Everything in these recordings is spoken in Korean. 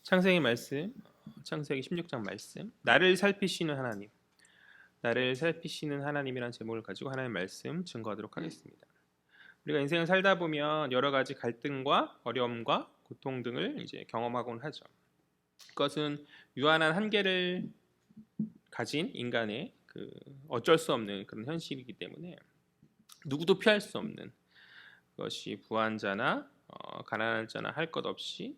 창세기 말씀, 창세기 16장 말씀. 나를 살피시는 하나님, 나를 살피시는 하나님이란 제목을 가지고 하나님의 말씀 증거하도록 하겠습니다. 우리가 인생을 살다 보면 여러 가지 갈등과 어려움과 고통 등을 이제 경험하곤 하죠. 그것은 유한한 한계를 가진 인간의 어쩔 수 없는 그런 현실이기 때문에 누구도 피할 수 없는, 그것이 부한 자나 가난한 자나 할 것 없이,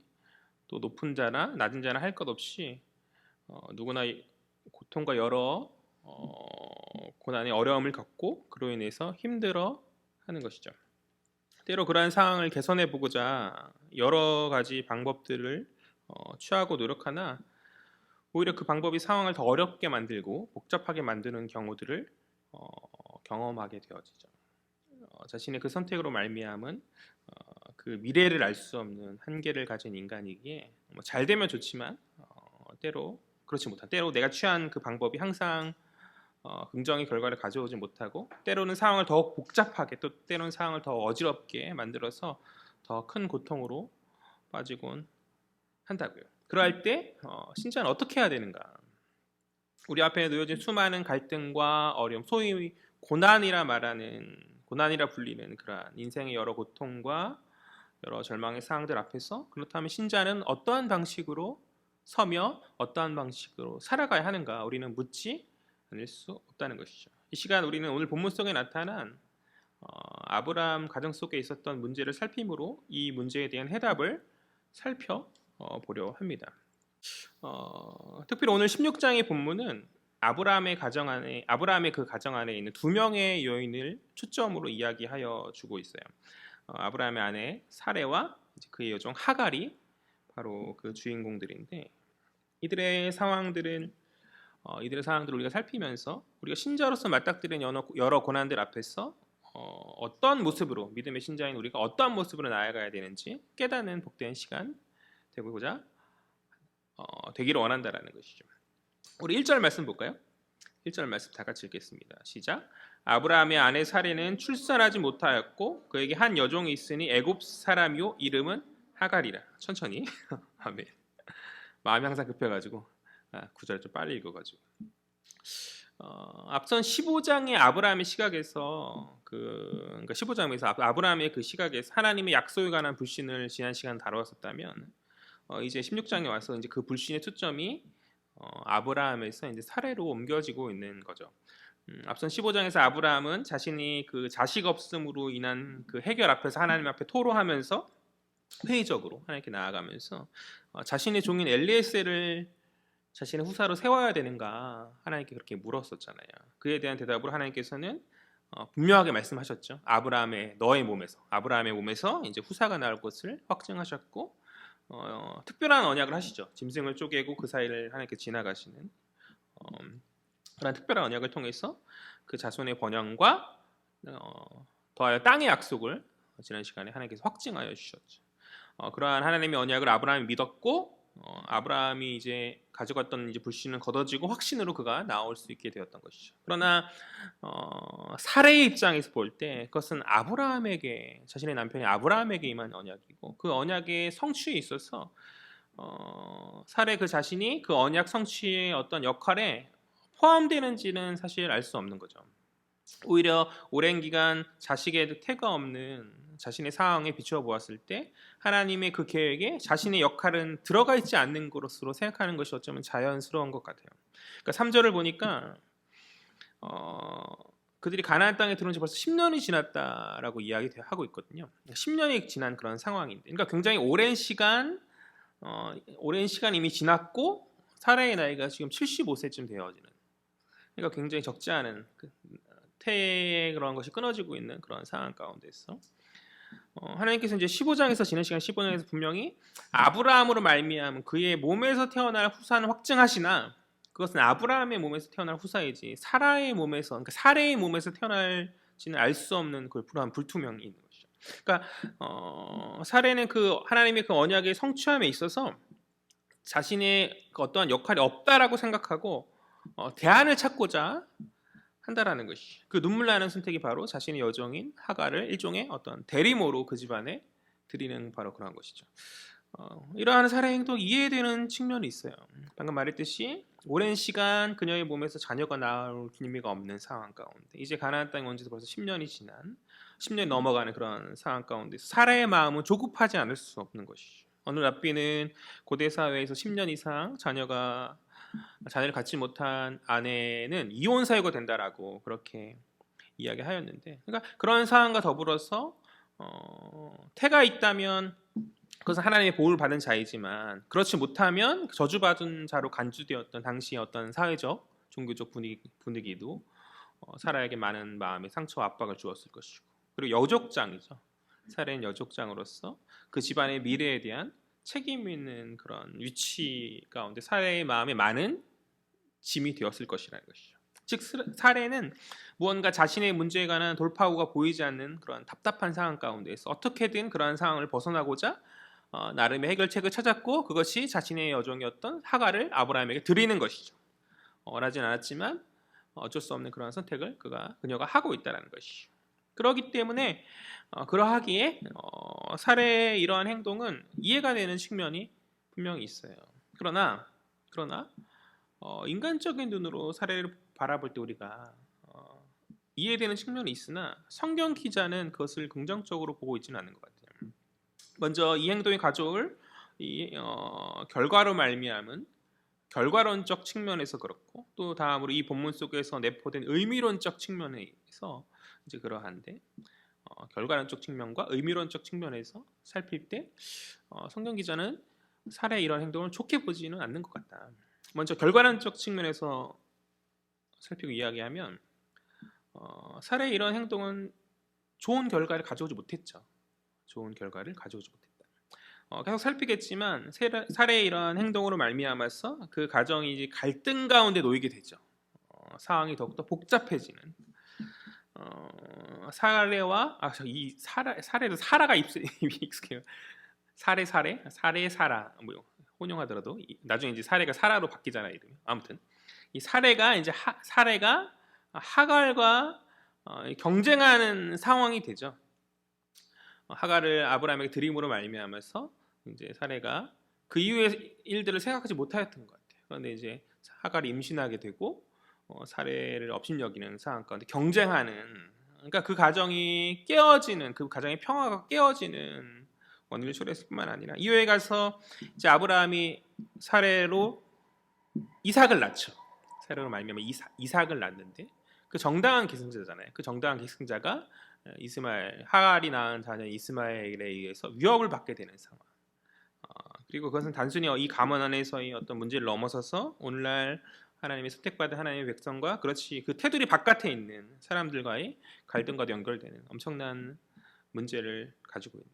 또 높은 자나 낮은 자나 할 것 없이 누구나 고통과 여러 고난의 어려움을 겪고 그로 인해서 힘들어 하는 것이죠. 때로 그러한 상황을 개선해 보고자 여러 가지 방법들을 취하고 노력하나 오히려 그 방법이 상황을 더 어렵게 만들고 복잡하게 만드는 경우들을 경험하게 되어지죠. 자신의 그 선택으로 말미암은 그 미래를 알 수 없는 한계를 가진 인간이기에 잘 되면 좋지만 때로 그렇지 못한, 때로 내가 취한 그 방법이 항상 긍정의 결과를 가져오지 못하고, 때로는 상황을 더 복잡하게, 또 때로는 상황을 더 어지럽게 만들어서 더 큰 고통으로 빠지곤 한다고요. 그러할 때 신자는 어떻게 해야 되는가? 우리 앞에 놓여진 수많은 갈등과 어려움, 소위 고난이라 불리는 그러한 인생의 여러 고통과 여러 절망의 상황들 앞에서, 그렇다면 신자는 어떠한 방식으로 서며 어떠한 방식으로 살아가야 하는가, 우리는 묻지 않을 수 없다는 것이죠. 이 시간 우리는 오늘 본문 속에 나타난 아브라함 가정 속에 있었던 문제를 살핌으로 이 문제에 대한 해답을 살펴보려 합니다. 특별히 오늘 16장의 본문은 아브라함의 그 가정 안에 있는 두 명의 여인을 초점으로 이야기하여 주고 있어요. 아브라함의 아내 사레와 그의 여종 하갈이 바로 그 주인공들인데, 이들의 상황들을 우리가 살피면서 우리가 신자로서 맞닥뜨린 여러 고난들 앞에서 어떤 모습으로, 믿음의 신자인 우리가 어떠한 모습으로 나아가야 되는지 깨닫는 복된 시간 되고자 되기를 원한다라는 것이죠. 우리 1절 말씀 볼까요? 1절 말씀 다 같이 읽겠습니다. 시작. 아브라함의 아내 사레는 출산하지 못하였고 그에게 한 여종이 있으니 애굽 사람이요 이름은 하갈이라. 천천히. 아멘. 마음이 항상 급해가지고 9절 좀 빨리 읽어가지고. 앞선 15장의 아브라함의 시각에서 그러니까 15장에서 아브라함의 그 시각에서 하나님의 약속에 관한 불신을 지난 시간 다루었었다면, 이제 16장에 와서 이제 그 불신의 초점이 아브라함에서 이제 사레로 옮겨지고 있는 거죠. 앞선 15장에서 아브라함은 자신이 그 자식 없음으로 인한 그 해결 앞에서 하나님 앞에 토로하면서 회의적으로 하나님께 나아가면서 자신의 종인 엘리에셀을 자신의 후사로 세워야 되는가 하나님께 그렇게 물었었잖아요. 그에 대한 대답으로 하나님께서는 분명하게 말씀하셨죠. 아브라함의 몸에서 이제 후사가 나올 것을 확증하셨고, 특별한 언약을 하시죠. 짐승을 쪼개고 그 사이를 하나님께 지나가시는 그런 특별한 언약을 통해서 그 자손의 번영과 더하여 땅의 약속을 지난 시간에 하나님께서 확증하여 주셨죠. 그러한 하나님의 언약을 아브라함이 믿었고, 아브라함이 이제 가져갔던 이제 불신은 걷어지고 확신으로 그가 나올 수 있게 되었던 것이죠. 그러나 사레의 입장에서 볼 때 그것은 자신의 남편이 아브라함에게 임한 언약이고, 그 언약의 성취에 있어서 사레 그 자신이 그 언약 성취의 어떤 역할에 포함되는지는 사실 알 수 없는 거죠. 오히려 오랜 기간 자식의 태가 없는 자신의 상황에 비추어 보았을 때 하나님의 그 계획에 자신의 역할은 들어가 있지 않는 것으로 생각하는 것이 어쩌면 자연스러운 것 같아요. 그러니까 3절을 보니까 그들이 가나안 땅에 들어온 지 벌써 10년이 지났다라고 이야기하고 있거든요. 10년이 지난 그런 상황인데, 그러니까 굉장히 오랜 시간 이미 지났고 사라의 나이가 지금 75세쯤 되어지는, 그러니까 굉장히 적지 않은 태의 그런 것이 끊어지고 있는 그런 상황 가운데서 하나님께서 이제 15장에서 지난 시간 15장에서 분명히 아브라함으로 말미암은 그의 몸에서 태어날 후사는 확증하시나, 그것은 아브라함의 몸에서 태어날 후사이지 사라의 몸에서, 그러니까 사레의 몸에서 태어날지는 알 수 없는 그 불투명이 있는 것이죠. 그러니까 사레는 그 하나님의 그 언약의 성취함에 있어서 자신의 그 어떠한 역할이 없다라고 생각하고 대안을 찾고자 한다라는 것이, 그 눈물 나는 선택이 바로 자신의 여종인 하갈을 일종의 어떤 대리모로 그 집안에 드리는 바로 그런 것이죠. 이러한 살해 행동 이해되는 측면이 있어요. 방금 말했듯이 오랜 시간 그녀의 몸에서 자녀가 나올 기미가 없는 상황 가운데 이제 가나안 땅에 온 지도 벌써 10년이 지난 10년이 넘어가는 그런 상황 가운데 살해의 마음은 조급하지 않을 수 없는 것이죠. 어느 랍비는 고대 사회에서 10년 이상 자녀를 갖지 못한 아내는 이혼 사유가 된다라고 그렇게 이야기하였는데, 그러니까 그런 상황과 더불어서 태가 있다면 그것은 하나님의 보호를 받은 자이지만 그렇지 못하면 저주받은 자로 간주되었던 당시의 어떤 사회적 종교적 분위기도 사라에게 많은 마음의 상처와 압박을 주었을 것이고, 그리고 여족장이죠. 사라는 여족장으로서 그 집안의 미래에 대한 책임 있는 그런 위치 가운데 사라의 마음에 많은 짐이 되었을 것이라는 것이죠. 즉 사례는 무언가 자신의 문제에 관한 돌파구가 보이지 않는 그런 답답한 상황 가운데서 어떻게든 그러한 상황을 벗어나고자 나름의 해결책을 찾았고, 그것이 자신의 여종이었던 하갈을 아브라함에게 드리는 것이죠. 원하진 않았지만 어쩔 수 없는 그런 선택을 그녀가 하고 있다는 것이죠. 그렇기 때문에 그러하기에 사례의 이러한 행동은 이해가 되는 측면이 분명히 있어요. 그러나 인간적인 눈으로 사례를 바라볼 때 우리가 이해되는 측면이 있으나 성경 기자는 그것을 긍정적으로 보고 있지는 않는 것 같아요. 먼저 이 행동이 가져올 결과로 말미암은 결과론적 측면에서 그렇고, 또 다음으로 이 본문 속에서 내포된 의미론적 측면에서 이제 그러한데, 결과론적 측면과 의미론적 측면에서 살필 때 성경 기자는 사례의 이런 행동을 좋게 보지는 않는 것 같다. 먼저 결과론적 측면에서 살피고 이야기하면 사례의 이런 행동은 좋은 결과를 가져오지 못했죠. 좋은 결과를 가져오지 못했다. 계속 살피겠지만 사례의 이러한 행동으로 말미암아서 그 가정이 이제 갈등 가운데 놓이게 되죠. 상황이 더욱더 복잡해지는 사례와 사례도 사라가 익숙해요. 사라 뭐 혼용하더라도 나중에 이제 사례가 사라로 바뀌잖아요, 이름이. 아무튼 이 사례가 하갈과 경쟁하는 상황이 되죠. 하갈을 아브라함에게 드림으로 말미암아서 이제 사례가 그 이후의 일들을 생각하지 못하였던 것 같아요. 그런데 이제 하갈이 임신하게 되고 사례를 업신여기는 상황 가운데 경쟁하는, 그러니까 그 가정이 깨어지는, 그 가정의 평화가 깨어지는 원인을 초래했을 뿐만 아니라 이후에 가서 이제 아브라함이 사례로 이삭을 낳죠. 사례로 말미암아 이삭을 낳는데 그 정당한 계승자잖아요. 그 정당한 계승자가 하갈이 낳은 자녀 이스마엘에 의해서 위협을 받게 되는 상황. 그리고 그것은 단순히 이 가문 안에서의 어떤 문제를 넘어서서 오늘날 하나님의 선택받은 하나님의 백성과 그렇지 그 테두리 바깥에 있는 사람들과의 갈등과도 연결되는 엄청난 문제를 가지고 있는.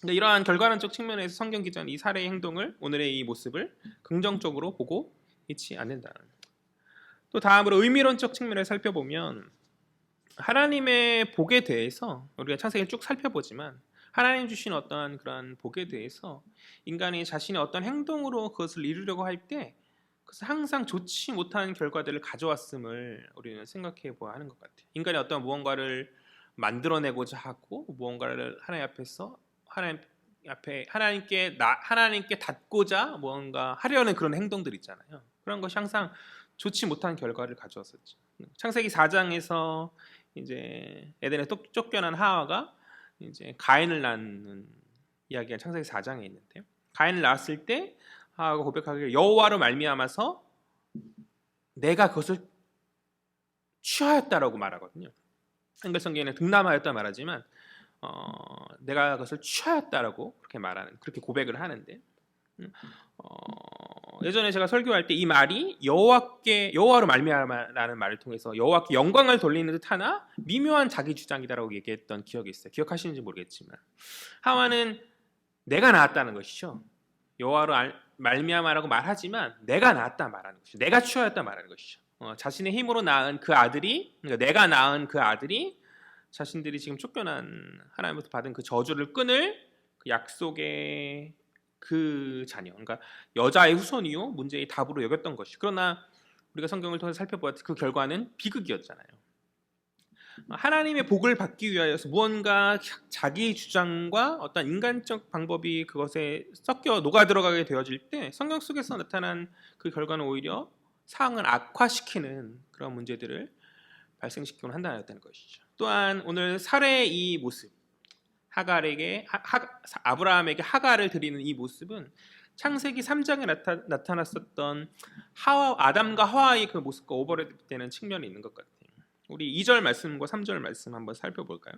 근데 이러한 결과론적 측면에서 성경 기자는 이 사례의 행동을, 오늘의 이 모습을 긍정적으로 보고 있지 않는다. 또 다음으로 의미론적 측면을 살펴보면 하나님의 복에 대해서 우리가 창세기를 쭉 살펴보지만 하나님 주신 어떠한 그런 복에 대해서 인간이 자신의 어떤 행동으로 그것을 이루려고 할 때 그것은 항상 좋지 못한 결과들을 가져왔음을 우리는 생각해 보아야 하는 것 같아요. 인간이 어떤 무언가를 만들어내고자 하고 무언가를 하나님께 닿고자 무언가 하려는 그런 행동들 있잖아요. 그런 것이 항상 좋지 못한 결과를 가져왔었죠. 창세기 4장에서 이제 에덴에 쫓겨난 하와가 이제 가인을 낳는 이야기가 창세기 4장에 있는데, 가인을 낳았을 때 하와가 고백하기를 여호와로 말미암아서 내가 그것을 취하였다라고 말하거든요. 한글 성경에는 득남하였다 말하지만 내가 그것을 취하였다라고 그렇게 고백을 하는데, 예전에 제가 설교할 때 이 말이 여호와로 말미암아라는 말을 통해서 여호와께 영광을 돌리는 듯하나 미묘한 자기 주장이다라고 얘기했던 기억이 있어요. 기억하시는지 모르겠지만 하와는 내가 낳았다는 것이죠. 여호와로 말미암아라고 말하지만 내가 낳았다 말하는 것이죠. 내가 취하였다 말하는 것이죠. 자신의 힘으로 낳은 그 아들이, 그러니까 내가 낳은 그 아들이 자신들이 지금 쫓겨난 하나님부터 받은 그 저주를 끊을 그 약속의 그 자녀, 그러니까 여자의 후손이요 문제의 답으로 여겼던 것이. 그러나 우리가 성경을 통해서 살펴보았듯이 그 결과는 비극이었잖아요. 하나님의 복을 받기 위하여서 무언가 자기 주장과 어떤 인간적 방법이 그것에 섞여 녹아 들어가게 되어질 때 성경 속에서 나타난 그 결과는 오히려 상황을 악화시키는 그런 문제들을 발생시키곤 한다는 것이죠. 또한 오늘 살해의 이 모습, 아브라함에게 하갈을 드리는 이 모습은 창세기 3장에 나타났었던 아담과 하와의 그 모습과 오버랩되는 측면이 있는 것 같아요. 우리 2절 말씀과 3절 말씀 한번 살펴볼까요?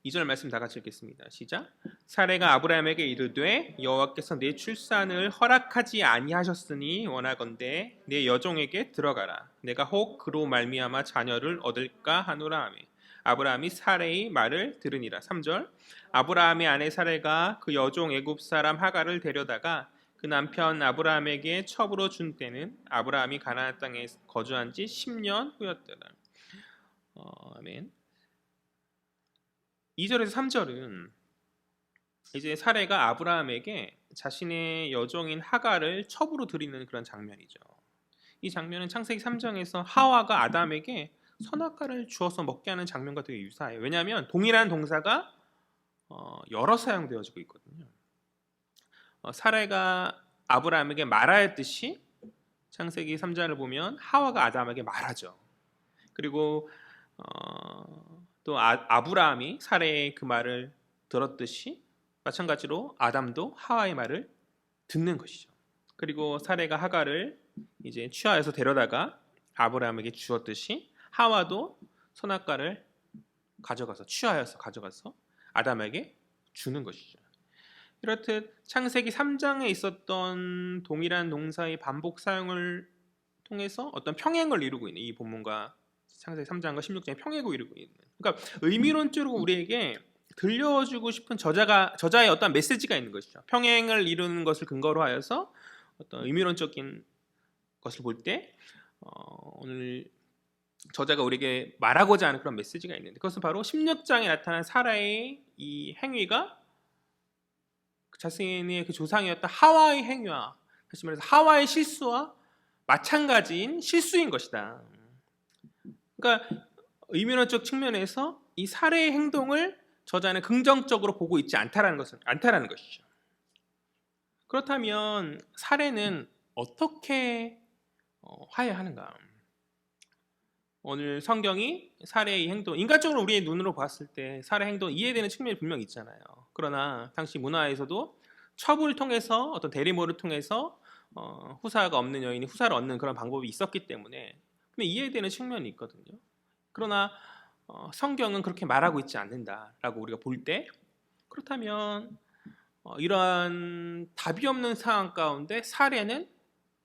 2절 말씀 다 같이 읽겠습니다. 시작. 사레가 아브라함에게 이르되 여호와께서 내 출산을 허락하지 아니하셨으니 원하건대 내 여종에게 들어가라. 내가 혹 그로 말미암아 자녀를 얻을까 하노라 하며 아브라함이 사레의 말을 들으니라. 3절. 아브라함의 아내 사레가 그 여종 애굽 사람 하갈을 데려다가 그 남편 아브라함에게 첩으로 준 때는 아브라함이 가나안 땅에 거주한 지 10년 후였더라. 아멘. 2절에서 3절은 이제 사레가 아브라함에게 자신의 여종인 하갈을 첩으로 드리는 그런 장면이죠. 이 장면은 창세기 3장에서 하와가 아담에게 선악과를 주어서 먹게 하는 장면과 되게 유사해요. 왜냐하면 동일한 동사가 여러 사용되어지고 있거든요. 사레가 아브라함에게 말하였듯이 창세기 3장을 보면 하와가 아담에게 말하죠. 그리고 또 아브라함이 사레의 그 말을 들었듯이 마찬가지로 아담도 하와의 말을 듣는 것이죠. 그리고 사레가 하갈을 이제 취하여서 데려다가 아브라함에게 주었듯이 하와도 선악과를 취하여서 가져가서 아담에게 주는 것이죠. 이렇듯 창세기 3장에 있었던 동일한 동사의 반복 사용을 통해서 어떤 평행을 이루고 있는 이 본문과 창세기 3장과 16장의 평행을 이루고 있는, 그러니까 의미론적으로 우리에게 들려주고 싶은 저자의 어떤 메시지가 있는 것이죠. 평행을 이루는 것을 근거로 하여서 어떤 의미론적인 것을 볼 때 오늘 저자가 우리에게 말하고자 하는 그런 메시지가 있는데, 그것은 바로 16장에 나타난 사라의 이 행위가 자신의 그 조상이었던 하와의 행위와, 다시 말해서 하와의 실수와 마찬가지인 실수인 것이다. 그러니까 의미론적 측면에서 이 사례의 행동을 저자는 긍정적으로 보고 있지 않다라는 것이죠. 그렇다면 사례는 어떻게 화해하는가? 오늘 성경이 사례의 행동, 인간적으로 우리의 눈으로 봤을 때 사례 행동 이해되는 측면이 분명히 있잖아요. 그러나 당시 문화에서도 첩을 통해서 어떤 대리모를 통해서 후사가 없는 여인이 후사를 얻는 그런 방법이 있었기 때문에 이해되는 측면이 있거든요. 그러나 성경은 그렇게 말하고 있지 않는다라고 우리가 볼 때, 그렇다면 이러한 답이 없는 상황 가운데 사례는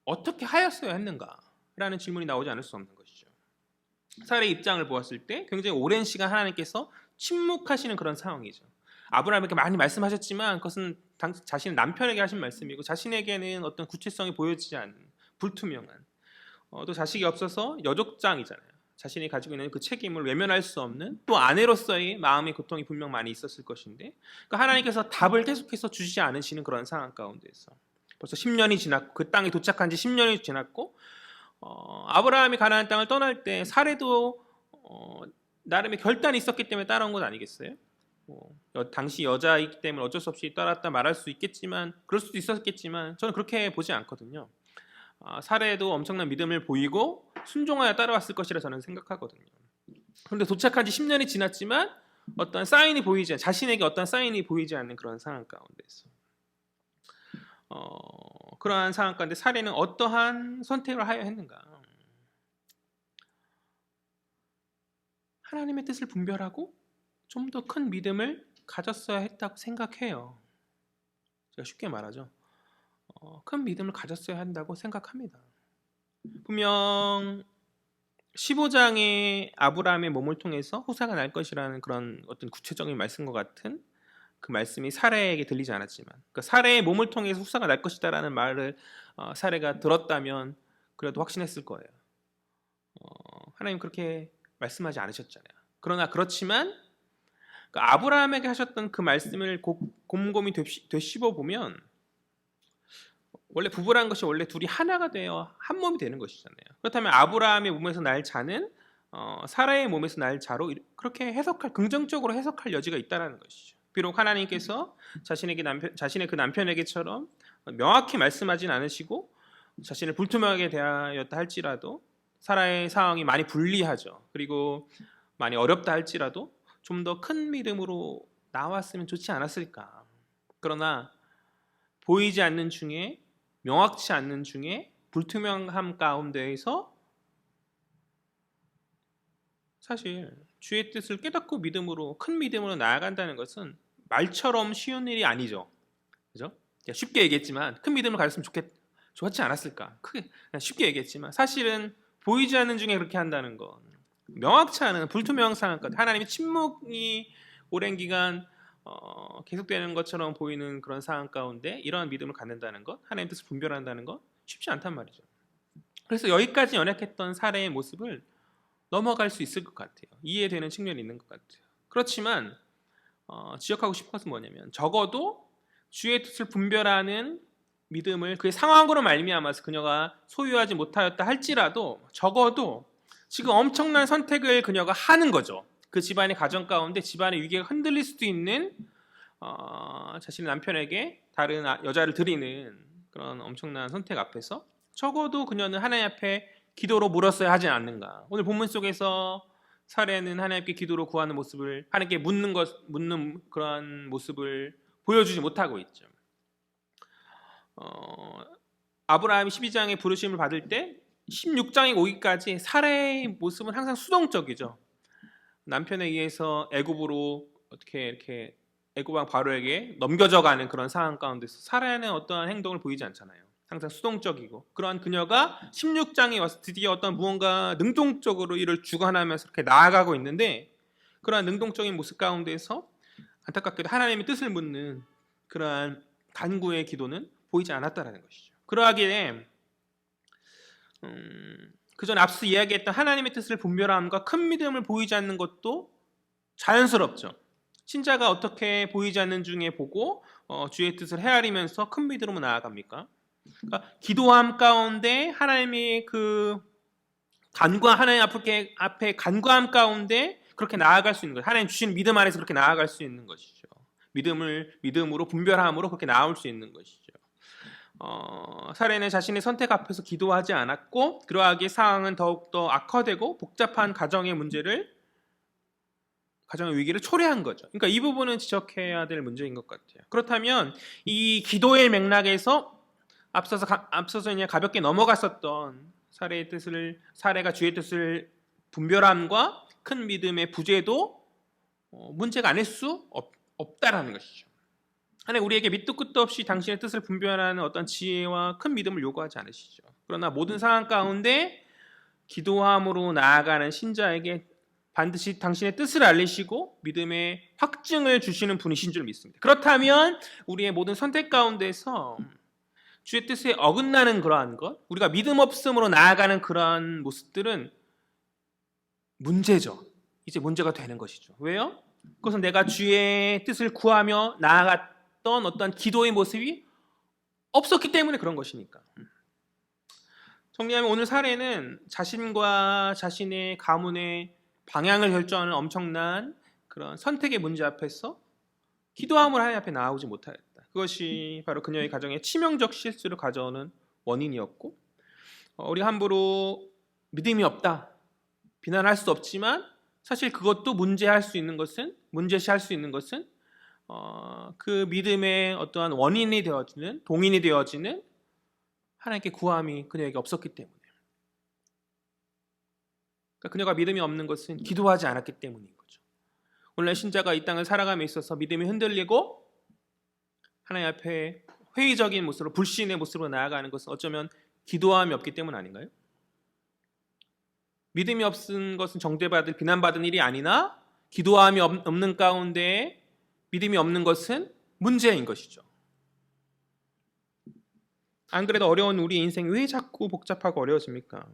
어떻게 하였어야 했는가라는 질문이 나오지 않을 수 없는 것이죠. 사례의 입장을 보았을 때 굉장히 오랜 시간 하나님께서 침묵하시는 그런 상황이죠. 아브라함에게 많이 말씀하셨지만 그것은 자신의 남편에게 하신 말씀이고 자신에게는 어떤 구체성이 보여지지 않는 불투명한, 또 자식이 없어서 여족장이잖아요. 자신이 가지고 있는 그 책임을 외면할 수 없는, 또 아내로서의 마음의 고통이 분명 많이 있었을 것인데, 그러니까 하나님께서 답을 계속해서 주시지 않으시는 그런 상황 가운데서 벌써 10년이 지났고, 그 땅에 도착한 지 10년이 지났고, 아브라함이 가나안 땅을 떠날 때 사례도 나름의 결단이 있었기 때문에 따라온 건 아니겠어요? 당시 여자이기 때문에 어쩔 수 없이 따랐다 말할 수 있겠지만, 그럴 수도 있었겠지만 저는 그렇게 보지 않거든요. 사례도 엄청난 믿음을 보이고 순종하여 따라왔을 것이라 저는 생각하거든요. 그런데 도착한 지 10년이 지났지만 어떤 사인이 보이지, 자신에게 어떤 사인이 보이지 않는 그런 상황 가운데서 그러한 상황 가운데 사례는 어떠한 선택을 하여야 했는가? 하나님의 뜻을 분별하고 좀 더 큰 믿음을 가졌어야 했다고 생각해요. 제가 쉽게 말하죠. 큰 믿음을 가졌어야 한다고 생각합니다. 분명 15장의 아브라함의 몸을 통해서 후사가 날 것이라는 그런 어떤 구체적인 말씀과 같은 그 말씀이 사례에게 들리지 않았지만, 그러니까 사례의 몸을 통해서 후사가 날 것이다라는 말을 사례가 들었다면 그래도 확신했을 거예요. 하나님 그렇게 말씀하지 않으셨잖아요. 그러나 그렇지만 그 아브라함에게 하셨던 그 말씀을 곰곰이 되씹어 보면 원래 부부라는 것이 원래 둘이 하나가 되어 한 몸이 되는 것이잖아요. 그렇다면 아브라함의 몸에서 날 자는 사라의 몸에서 날 자로 그렇게 긍정적으로 해석할 여지가 있다는 것이죠. 비록 하나님께서 자신의 그 남편에게처럼 명확히 말씀하진 않으시고 자신을 불투명하게 대하였다 할지라도 사라의 상황이 많이 불리하죠. 그리고 많이 어렵다 할지라도 좀 더 큰 믿음으로 나왔으면 좋지 않았을까. 그러나 보이지 않는 중에, 명확치 않는 중에, 불투명함 가운데에서 사실 주의 뜻을 깨닫고 큰 믿음으로 나아간다는 것은 말처럼 쉬운 일이 아니죠. 그죠? 쉽게 얘기했지만 큰 믿음을 가졌으면 좋았지 않았을까? 크게 쉽게 얘기했지만 사실은 보이지 않는 중에 그렇게 한다는 건 명확치 않은 불투명한 상황 가운데 하나님의 침묵이 오랜 기간 계속되는 것처럼 보이는 그런 상황 가운데 이러한 믿음을 갖는다는 것, 하나님 뜻을 분별한다는 것 쉽지 않단 말이죠. 그래서 여기까지 연약했던 사례의 모습을 넘어갈 수 있을 것 같아요. 이해되는 측면이 있는 것 같아요. 그렇지만 지적하고 싶은 것은 뭐냐면 적어도 주의 뜻을 분별하는 믿음을 그의 상황으로 말미암아서 그녀가 소유하지 못하였다 할지라도 적어도 지금 엄청난 선택을 그녀가 하는 거죠. 그 집안의 가정 가운데 집안의 위계가 흔들릴 수도 있는 자신의 남편에게 다른 여자를 드리는 그런 엄청난 선택 앞에서 적어도 그녀는 하나님 앞에 기도로 물었어야 하지 않는가. 오늘 본문 속에서 사례는 하나님께 기도로 구하는 모습을, 하나님께 묻는 그러한 모습을 보여주지 못하고 있죠. 아브라함이 12장에 부르심을 받을 때 16장에 오기까지 사례의 모습은 항상 수동적이죠. 남편에 의해서 애굽으로 어떻게 이렇게 애굽 왕 바로에게 넘겨져가는 그런 상황 가운데서 사례는 어떠한 행동을 보이지 않잖아요. 항상 수동적이고 그러한 그녀가 16장에 와서 드디어 어떤 무언가 능동적으로 이를 주관하면서 이렇게 나아가고 있는데 그러한 능동적인 모습 가운데서 안타깝게도 하나님의 뜻을 묻는 그러한 간구의 기도는 보이지 않았다라는 것이죠. 그러하기에 그전 앞서 이야기했던 하나님의 뜻을 분별함과 큰 믿음을 보이지 않는 것도 자연스럽죠. 신자가 어떻게 보이지 않는 중에 보고 주의 뜻을 헤아리면서 큰 믿음으로 나아갑니까? 그러니까 기도함 가운데 하나님의 그 하나님 앞에 간구함 가운데 그렇게 나아갈 수 있는 것, 하나님 주신 믿음 안에서 그렇게 나아갈 수 있는 것이죠. 믿음으로 분별함으로 그렇게 나올 수 있는 것이죠. 사례는 자신의 선택 앞에서 기도하지 않았고 그러하기에 상황은 더욱더 악화되고 복잡한 가정의 위기를 초래한 거죠. 그러니까 이 부분은 지적해야 될 문제인 것 같아요. 그렇다면 이 기도의 맥락에서 앞서서 그냥 가볍게 넘어갔었던 사례가 주의 뜻을 분별함과 큰 믿음의 부재도 문제가 아닐 수 없다라는 것이죠. 하나님 우리에게 밑도 끝도 없이 당신의 뜻을 분별하는 어떤 지혜와 큰 믿음을 요구하지 않으시죠. 그러나 모든 상황 가운데 기도함으로 나아가는 신자에게 반드시 당신의 뜻을 알리시고 믿음의 확증을 주시는 분이신 줄 믿습니다. 그렇다면 우리의 모든 선택 가운데서 주의 뜻에 어긋나는 그러한 것, 우리가 믿음 없음으로 나아가는 그러한 모습들은 문제죠. 이제 문제가 되는 것이죠. 왜요? 그것은 내가 주의 뜻을 구하며 나아갔던 어떤 기도의 모습이 없었기 때문에 그런 것이니까. 정리하면 오늘 사례는 자신과 자신의 가문의 방향을 결정하는 엄청난 그런 선택의 문제 앞에서 기도함으로 하나님 앞에 나아오지 못하였다. 그것이 바로 그녀의 가정에 치명적 실수를 가져오는 원인이었고 우리 함부로 믿음이 없다 비난할 수 없지만 사실 그것도 문제시할 수 있는 것은 그 믿음의 어떠한 원인이 되어지는 동인이 되어지는 하나님께 구함이 그녀에게 없었기 때문에 그러니까 그녀가 믿음이 없는 것은 기도하지 않았기 때문인 거죠. 오늘날 신자가 이 땅을 살아감에 있어서 믿음이 흔들리고 하나님 앞에 회의적인 모습으로 불신의 모습으로 나아가는 것은 어쩌면 기도함이 없기 때문 아닌가요? 믿음이 없은 것은 정죄받을 비난받은 일이 아니나 기도함이 없는 가운데 믿음이 없는 것은 문제인 것이죠. 안 그래도 어려운 우리 인생이 왜 자꾸 복잡하고 어려워집니까?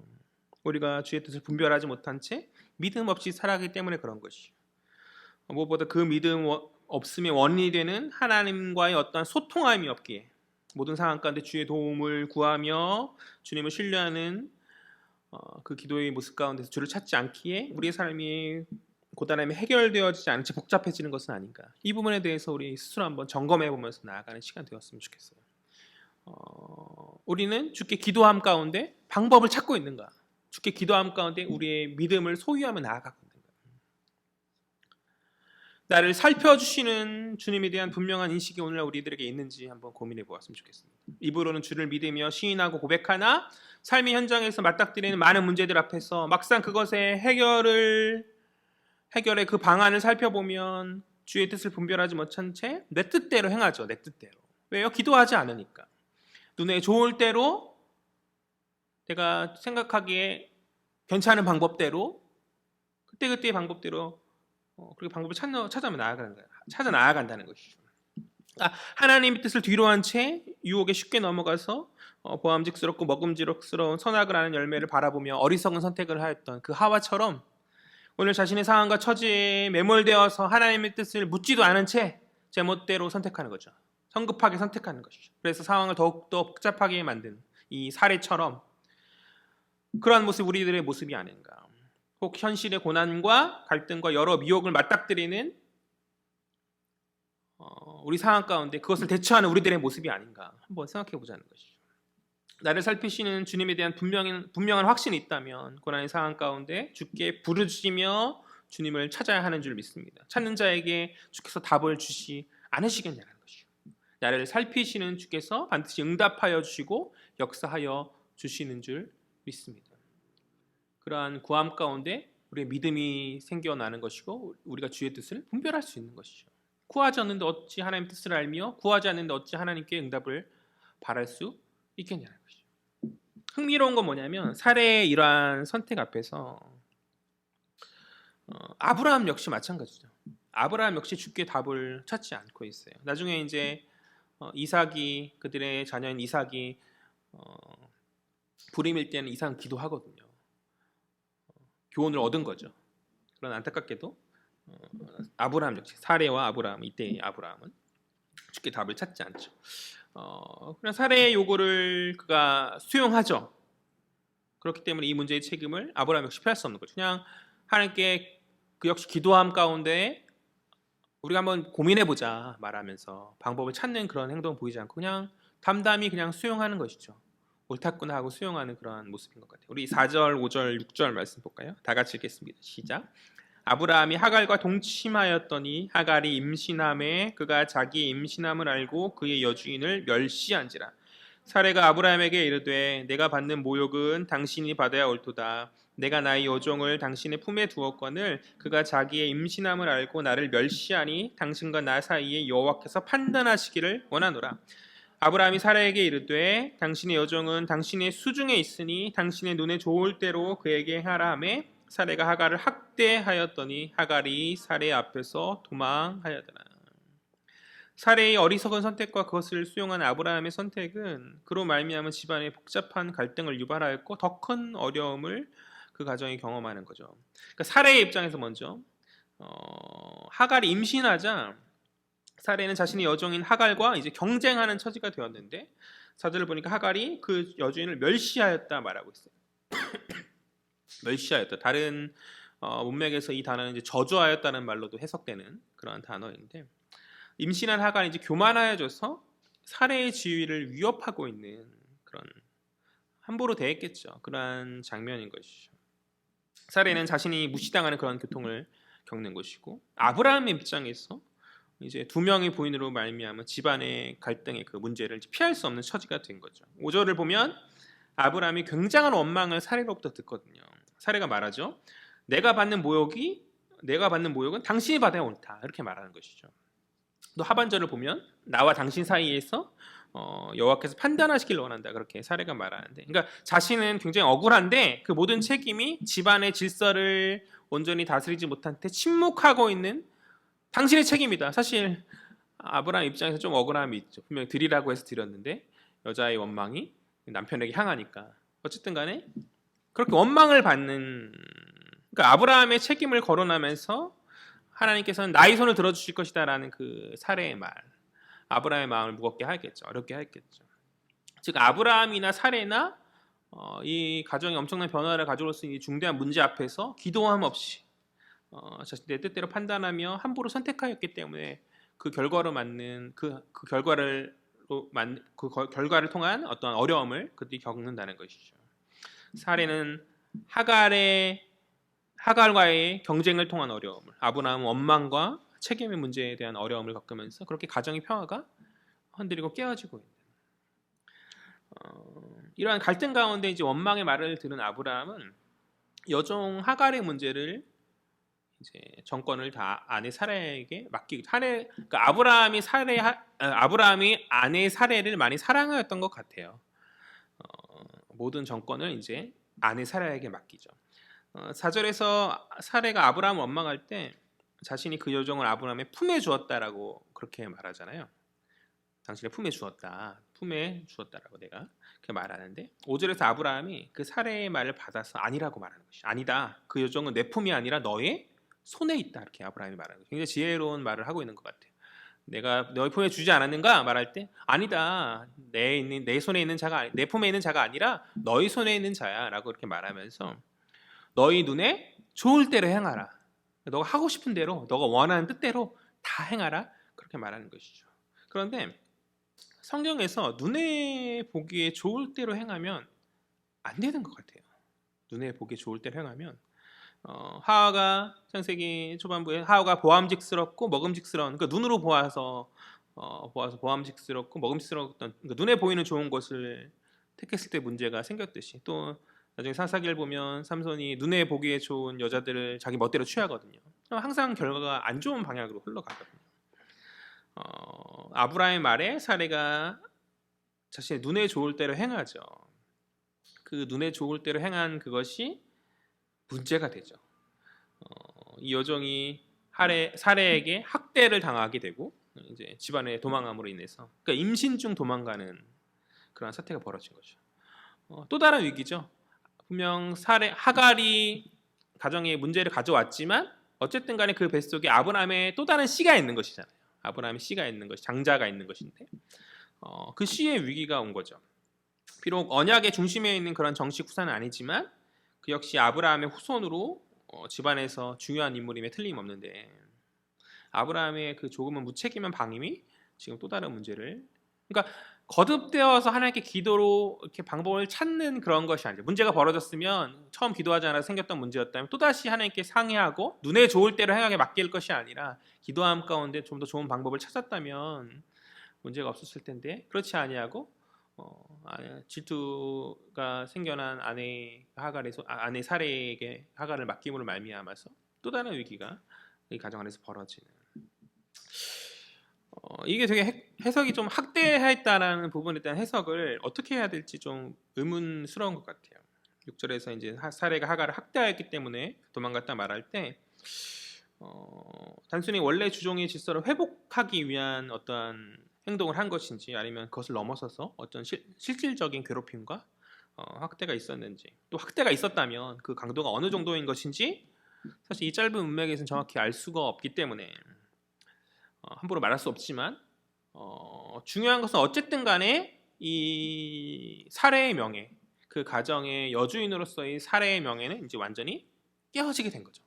우리가 주의 뜻을 분별하지 못한 채 믿음 없이 살아가기 때문에 그런 것이죠. 무엇보다 그 믿음 없음의 원인이 되는 하나님과의 어떠한 소통함이 없기에 모든 상황 가운데 주의 도움을 구하며 주님을 신뢰하는 그 기도의 모습 가운데서 주를 찾지 않기에 우리의 삶이 고단함이 해결되어지지 않은 채 복잡해지는 것은 아닌가. 이 부분에 대해서 우리 스스로 한번 점검해 보면서 나아가는 시간 되었으면 좋겠어요. 우리는 주께 기도함 가운데 방법을 찾고 있는가? 주께 기도함 가운데 우리의 믿음을 소유하며 나아가고 있는가? 나를 살펴주시는 주님에 대한 분명한 인식이 오늘날 우리들에게 있는지 한번 고민해 보았으면 좋겠습니다. 입으로는 주를 믿으며 시인하고 고백하나 삶의 현장에서 맞닥뜨리는 많은 문제들 앞에서 막상 그것의 해결의 그 방안을 살펴보면 주의 뜻을 분별하지 못한 채 내 뜻대로 행하죠. 내 뜻대로. 왜요? 기도하지 않으니까. 눈에 좋을 대로 내가 생각하기에 괜찮은 방법대로 그때그때의 방법대로 그렇게 방법을 찾아 나아간다는 것이죠. 하나님의 뜻을 뒤로 한 채 유혹에 쉽게 넘어가서 보암직스럽고 먹음직스러운 선악을 하는 열매를 바라보며 어리석은 선택을 하였던 그 하와처럼 오늘 자신의 상황과 처지에 매몰되어서 하나님의 뜻을 묻지도 않은 채 제멋대로 선택하는 거죠. 성급하게 선택하는 것이죠. 그래서 상황을 더욱더 복잡하게 만든 이 사례처럼 그러한 모습 우리들의 모습이 아닌가. 혹 현실의 고난과 갈등과 여러 미혹을 맞닥뜨리는 우리 상황 가운데 그것을 대처하는 우리들의 모습이 아닌가 한번 생각해 보자는 것이죠. 나를 살피시는 주님에 대한 분명한 확신이 있다면 고난의 상황 가운데 주께 부르짖으며 주님을 찾아야 하는 줄 믿습니다. 찾는 자에게 주께서 답을 주시 않으시겠냐는 것이죠. 나를 살피시는 주께서 반드시 응답하여 주시고 역사하여 주시는 줄 믿습니다. 그러한 구함 가운데 우리의 믿음이 생겨나는 것이고 우리가 주의 뜻을 분별할 수 있는 것이죠. 구하지 않는데 어찌 하나님 뜻을 알며 구하지 않는데 어찌 하나님께 응답을 바랄 수 있겠냐는 것이죠. 흥미로운 건 뭐냐면 사례의 이러한 선택 앞에서 아브라함 역시 마찬가지죠. 아브라함 역시 주께 답을 찾지 않고 있어요. 나중에 이제 이삭이 그들의 자녀인 이삭이 불임일 때는 이삭은 기도하거든요. 교훈을 얻은 거죠. 그러나 안타깝게도 아브라함 역시 사례와 아브라함 이때의 아브라함은 주께 답을 찾지 않죠. 그냥 사례의 요구를 그가 수용하죠. 그렇기 때문에 이 문제의 책임을 아브라함 역시 피할 수 없는 거죠. 그냥 하나님께 그 역시 기도함 가운데 우리가 한번 고민해보자 말하면서 방법을 찾는 그런 행동 보이지 않고 그냥 담담히 그냥 수용하는 것이죠. 옳았구나 하고 수용하는 그러한 모습인 것 같아요. 우리 4절, 5절, 6절 말씀 볼까요? 다 같이 읽겠습니다. 시작. 아브라함이 하갈과 동침하였더니 하갈이 임신함에 그가 자기의 임신함을 알고 그의 여주인을 멸시한지라. 사레가 아브라함에게 이르되 내가 받는 모욕은 당신이 받아야 옳도다. 내가 나의 여종을 당신의 품에 두었거늘 그가 자기의 임신함을 알고 나를 멸시하니 당신과 나 사이에 여호와께서 판단하시기를 원하노라. 아브라함이 사라에게 이르되 당신의 여종은 당신의 수중에 있으니 당신의 눈에 좋을 대로 그에게 하라 하매 사레가 하갈을 학대하였더니 하갈이 사레 앞에서 도망하였더라. 사레의 어리석은 선택과 그것을 수용한 아브라함의 선택은 그로 말미암은 집안의 복잡한 갈등을 유발하였고 더 큰 어려움을 그 가정이 경험하는 거죠. 그러니까 사레의 입장에서 먼저 하갈이 임신하자 사레는 자신의 여종인 하갈과 이제 경쟁하는 처지가 되었는데 사절을 보니까 하갈이 그 여주인을 멸시하였다 말하고 있어요. 멸시하였다. 다른 문맥에서 이 단어는 이제 저주하였다는 말로도 해석되는 그런 단어인데 임신한 하갈이 이제 교만하여져서 사레의 지위를 위협하고 있는 그런 함부로 대했겠죠. 그러한 장면인 것이죠. 사레는 자신이 무시당하는 그런 고통을 겪는 것이고 아브라함의 입장에서 이제 두 명의 부인으로 말미암은 집안의 갈등의 그 문제를 피할 수 없는 처지가 된 거죠. 5절을 보면 아브라함이 굉장한 원망을 사레로부터 듣거든요. 사레가 말하죠. 내가 받는 모욕은 당신이 받아야 옳다. 이렇게 말하는 것이죠. 또 하반절을 보면 나와 당신 사이에서 여호와께서 판단하시길 원한다. 그렇게 사레가 말하는데, 그러니까 자신은 굉장히 억울한데 그 모든 책임이 집안의 질서를 온전히 다스리지 못한 채 침묵하고 있는 당신의 책임이다. 사실 아브라함 입장에서 좀 억울함이 있죠. 분명히 드리라고 해서 드렸는데 여자의 원망이 남편에게 향하니까 어쨌든 간에 그렇게 원망을 받는, 그러니까 아브라함의 책임을 거론하면서 하나님께서는 나의 손을 들어주실 것이다 라는 그 사례의 말, 아브라함의 마음을 무겁게 하겠죠. 어렵게 하겠죠. 즉 아브라함이나 사레나 이 가정이 엄청난 변화를 가져올 수 있는 이 중대한 문제 앞에서 기도함 없이 자신의 뜻대로 판단하며 함부로 선택하였기 때문에 그 결과로 맞는 결과를 통한 어떤 어려움을 그들이 겪는다는 것이죠. 사례는 하갈과의 경쟁을 통한 어려움을, 아브라함은 원망과 책임의 문제에 대한 어려움을 겪으면서 그렇게 가정의 평화가 흔들리고 깨어지고 있는 이러한 갈등 가운데 이제 원망의 말을 들은 아브라함은 여종 하갈의 문제를 이제 정권을 다 아내 사라에게 맡기고 그러니까 아브라함이 아내 사라를 많이 사랑하였던 것 같아요. 모든 정권을 이제 아내 사라에게 맡기죠. 4절에서 사라가 아브라함을 원망할 때 자신이 그 여종을 아브라함의 품에 주었다라고 그렇게 말하잖아요. 당신의 품에 주었다라고 내가 그렇게 말하는데 5절에서 아브라함이 그 사라의 말을 받아서 아니라고 말하는 것이 아니다. 그 여종은 내 품이 아니라 너의 손에 있다. 이렇게 아브라함이 말하는 거죠. 굉장히 지혜로운 말을 하고 있는 것 같아요. 내가 너의 품에 주지 않았는가 말할 때 아니다. 내 손에 있는 자가 내 품에 있는 자가 아니라 너의 손에 있는 자야라고 이렇게 말하면서 너희 눈에 좋을 대로 행하라. 너가 하고 싶은 대로, 너가 원하는 뜻대로 다 행하라. 그렇게 말하는 것이죠. 그런데 성경에서 눈에 보기에 좋을 대로 행하면 안 되는 것 같아요. 눈에 보기에 좋을 대로 행하면 하와가 창세기 초반부에 하와가 보암직스럽고 먹음직스러운 그러니까 눈으로 보아서 보암직스럽고 먹음직스러웠던 그러니까 눈에 보이는 좋은 것을 택했을 때 문제가 생겼듯이 또 나중에 사사기를 보면 삼손이 눈에 보기에 좋은 여자들을 자기 멋대로 취하거든요. 항상 결과가 안 좋은 방향으로 흘러가거든요. 아브라함의 말에 사례가 자신의 눈에 좋을 대로 행하죠. 그 눈에 좋을 대로 행한 그것이 문제가 되죠. 이 여종이 사례에게 학대를 당하게 되고 이제 집안에 도망함으로 인해서 그러니까 임신 중 도망가는 그런 사태가 벌어진 거죠. 또 다른 위기죠. 분명 하갈이 가정에 문제를 가져왔지만 어쨌든 간에 그 뱃속에 아브라함의 또 다른 씨가 있는 것이잖아요. 아브라함의 씨가 있는 것이 장자가 있는 것인데 그 씨의 위기가 온 거죠. 비록 언약의 중심에 있는 그런 정식 후사는 아니지만 그 역시 아브라함의 후손으로 집안에서 중요한 인물임에 틀림없는데 아브라함의 그 조금은 무책임한 방임이 지금 또 다른 문제를 그러니까 거듭되어서 하나님께 기도로 이렇게 방법을 찾는 그런 것이 아니죠. 문제가 벌어졌으면 처음 기도하지 않아서 생겼던 문제였다면 또다시 하나님께 상의하고 눈에 좋을 대로 행하게 맡길 것이 아니라 기도함 가운데 좀 더 좋은 방법을 찾았다면 문제가 없었을 텐데 그렇지 아니하고 질투가 생겨난 아내 사례에게 하갈을 맡김으로 말미암아서 또 다른 위기가 이 가정 안에서 벌어지는 이게 되게 해석이 좀 학대했다라는 부분에 대한 해석을 어떻게 해야 될지 좀 의문스러운 것 같아요. 6절에서 이제 사례가 하갈을 학대하였기 때문에 도망갔다 말할 때 단순히 원래 주종의 질서를 회복하기 위한 어떠한 행동을 한 것인지 아니면 그것을 넘어서서 어떤 실질적인 괴롭힘과 학대가 있었는지 또 학대가 있었다면 그 강도가 어느 정도인 것인지 사실 이 짧은 문맥에서는 정확히 알 수가 없기 때문에 함부로 말할 수 없지만 중요한 것은 어쨌든 간에 이 사례의 명예 그 가정의 여주인으로서의 사례의 명예는 이제 완전히 깨어지게 된 거죠.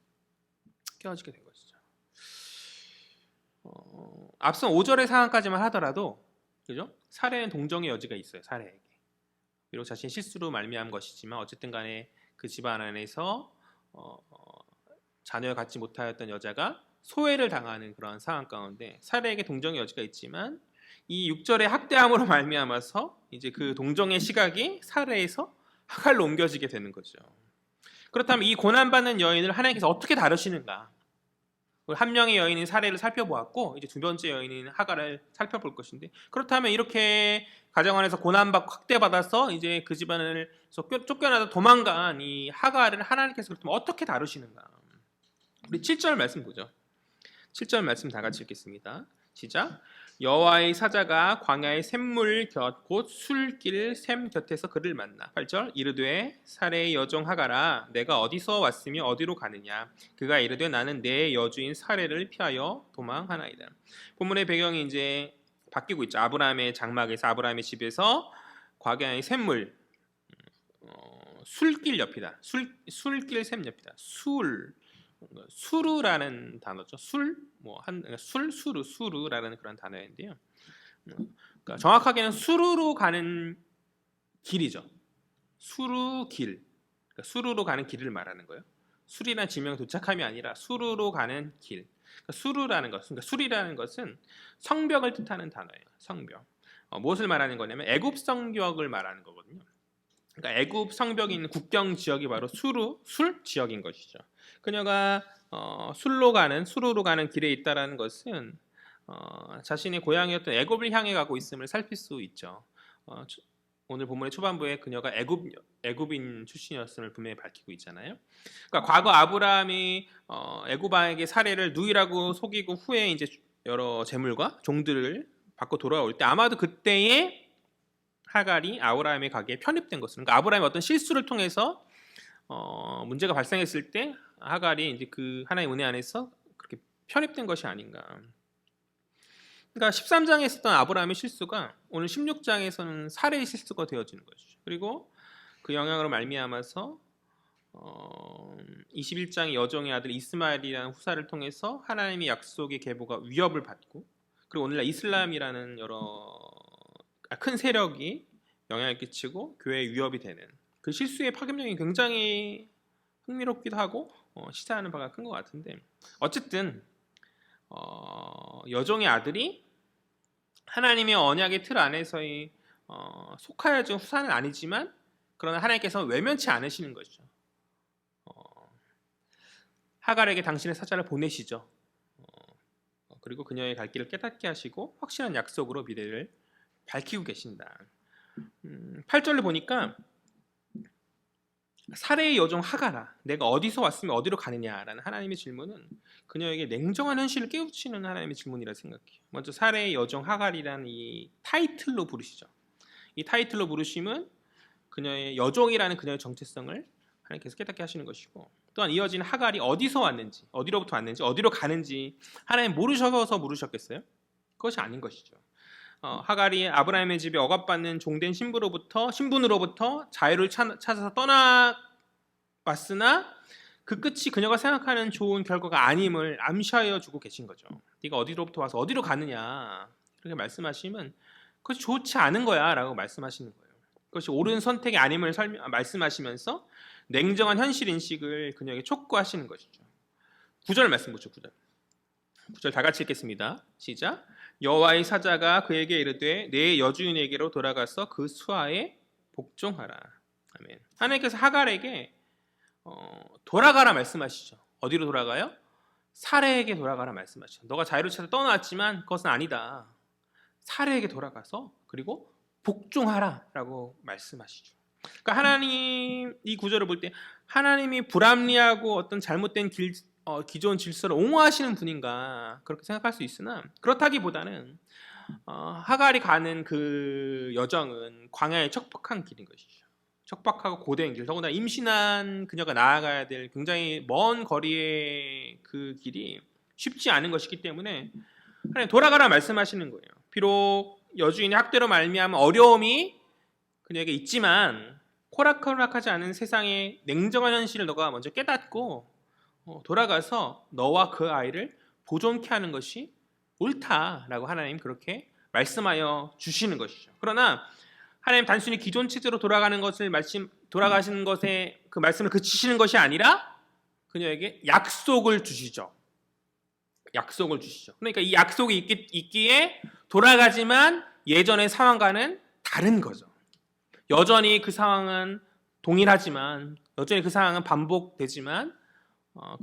깨어지게 된 것이죠. 앞선 5절의 상황까지만 하더라도 그죠? 사례는 동정의 여지가 있어요. 사례에게 비록 자신이 실수로 말미암은 것이지만 어쨌든 간에 그 집안 안에서 자녀를 갖지 못하였던 여자가 소외를 당하는 그런 상황 가운데 사례에게 동정의 여지가 있지만 이 6절의 학대함으로 말미암아서 이제 그 동정의 시각이 사례에서 하갈로 옮겨지게 되는 거죠. 그렇다면 이 고난받는 여인을 하나님께서 어떻게 다루시는가? 한 명의 여인인 사례를 살펴보았고 이제 두 번째 여인인 하갈을 살펴볼 것인데 그렇다면 이렇게 가정 안에서 고난받고 학대받아서 이제 그 집안을 쫓겨나서 도망간 이 하갈을 하나님께서 그렇다면 어떻게 다루시는가? 우리 7절 말씀 보죠. 7절 말씀 다 같이 읽겠습니다. 시작. 여호와의 사자가 광야의 샘물 곁 곧 술길 샘 곁에서 그를 만나. 8절. 이르되 사레의 여종 하갈아 내가 어디서 왔으며 어디로 가느냐. 그가 이르되 나는 내 여주인 사레를 피하여 도망하나이다. 본문의 배경이 이제 바뀌고 있죠. 아브라함의 장막에서 아브라함의 집에서 광야의 샘물 술길 옆이다. 술길 샘 옆이다. 수루라는 단어죠. 수루라는 그런 단어인데요. 그러니까 정확하게는 수루로 가는 길이죠. 수루길. 그러니까 수루로 가는 길을 말하는 거예요. 술이란 지명에 도착함이 아니라 수루로 가는 길. 그러니까 그러니까 술이라는 것은 성벽을 뜻하는 단어예요. 성벽. 무엇을 말하는 거냐면 애굽 성벽을 말하는 거거든요. 그러니까 애굽 성벽이 있는 국경 지역이 바로 술 지역인 것이죠. 그녀가 수루로 가는 길에 있다라는 것은 자신의 고향이었던 애굽을 향해 가고 있음을 살필 수 있죠. 오늘 본문의 초반부에 그녀가 애굽인 출신이었음을 분명히 밝히고 있잖아요. 그러니까 과거 아브라함이 애굽왕에게 사례를 누이라고 속이고 후에 이제 여러 재물과 종들을 받고 돌아올 때 아마도 그때에 하갈이 아브라함의 가게에 편입된 것은, 그러니까 아브라함이 어떤 실수를 통해서 문제가 발생했을 때 하갈이 이제 그 하나님의 은혜 안에서 그렇게 편입된 것이 아닌가. 그러니까 13장에 있었던 아브라함의 실수가 오늘 16장에서는 살해의 실수가 되어지는 것이죠. 그리고 그 영향으로 말미암아서 21장의 여종의 아들 이스마엘이라는 후사를 통해서 하나님의 약속의 계보가 위협을 받고, 그리고 오늘날 이슬람이라는 여러 큰 세력이 영향을 끼치고 교회에 위협이 되는 그 실수의 파급력이 굉장히 흥미롭기도 하고 시사하는 바가 큰 것 같은데, 어쨌든 여종의 아들이 하나님의 언약의 틀 안에서의 속하여 준 후사는 아니지만 그러나 하나님께서 외면치 않으시는 것이죠. 하갈에게 당신의 사자를 보내시죠. 그리고 그녀의 갈 길을 깨닫게 하시고 확실한 약속으로 미래를 밝히고 계신다. 8절을 보니까 사례의 여종 하갈아, 내가 어디서 왔으면 어디로 가느냐라는 하나님의 질문은 그녀에게 냉정한 현실을 깨우치는 하나님의 질문이라 생각해요. 먼저 사례의 여종 하갈이라는 이 타이틀로 부르시죠. 이 타이틀로 부르심은 그녀의 여종이라는 그녀의 정체성을 하나님께서 깨닫게 하시는 것이고, 또한 이어지는 하갈이 어디서 왔는지, 어디로부터 왔는지, 어디로 가는지 하나님 모르셔서 물으셨겠어요? 그것이 아닌 것이죠. 하갈이 아브라함의 집에 억압받는 종된 신분으로부터 자유를 찾아서 떠나왔으나 그 끝이 그녀가 생각하는 좋은 결과가 아님을 암시하여 주고 계신 거죠. 네가 어디로부터 와서 어디로 가느냐 그렇게 말씀하시면 그것이 좋지 않은 거야 라고 말씀하시는 거예요. 그것이 옳은 선택이 아님을 말씀하시면서 냉정한 현실 인식을 그녀에게 촉구하시는 것이죠. 9절 말씀 보죠. 9절 다 같이 읽겠습니다. 시작. 여호와의 사자가 그에게 이르되 내 여주인에게로 돌아가서 그 수하에 복종하라. 아멘. 하나님께서 하갈에게 돌아가라 말씀하시죠. 어디로 돌아가요? 사례에게 돌아가라 말씀하시죠. 너가 자유를 찾아 떠나왔지만 그것은 아니다. 사례에게 돌아가서 그리고 복종하라 라고 말씀하시죠. 그러니까 하나님 이 구절을 볼 때 하나님이 불합리하고 어떤 잘못된 기존 질서를 옹호하시는 분인가 그렇게 생각할 수 있으나, 그렇다기보다는 하갈이 가는 그 여정은 광야의 척박한 길인 것이죠. 척박하고 고된 길, 더구나 임신한 그녀가 나아가야 될 굉장히 먼 거리의 그 길이 쉽지 않은 것이기 때문에 하나님 돌아가라 말씀하시는 거예요. 비록 여주인의 학대로 말미암은 어려움이 그녀에게 있지만 호락호락하지 않은 세상의 냉정한 현실을 너가 먼저 깨닫고 돌아가서 너와 그 아이를 보존케 하는 것이 옳다라고 하나님 그렇게 말씀하여 주시는 것이죠. 그러나 하나님 단순히 기존 체제로 돌아가시는 것에 그 말씀을 그치시는 것이 아니라 그녀에게 약속을 주시죠. 약속을 주시죠. 그러니까 이 약속이 있기에 돌아가지만 예전의 상황과는 다른 거죠. 여전히 그 상황은 동일하지만, 여전히 그 상황은 반복되지만,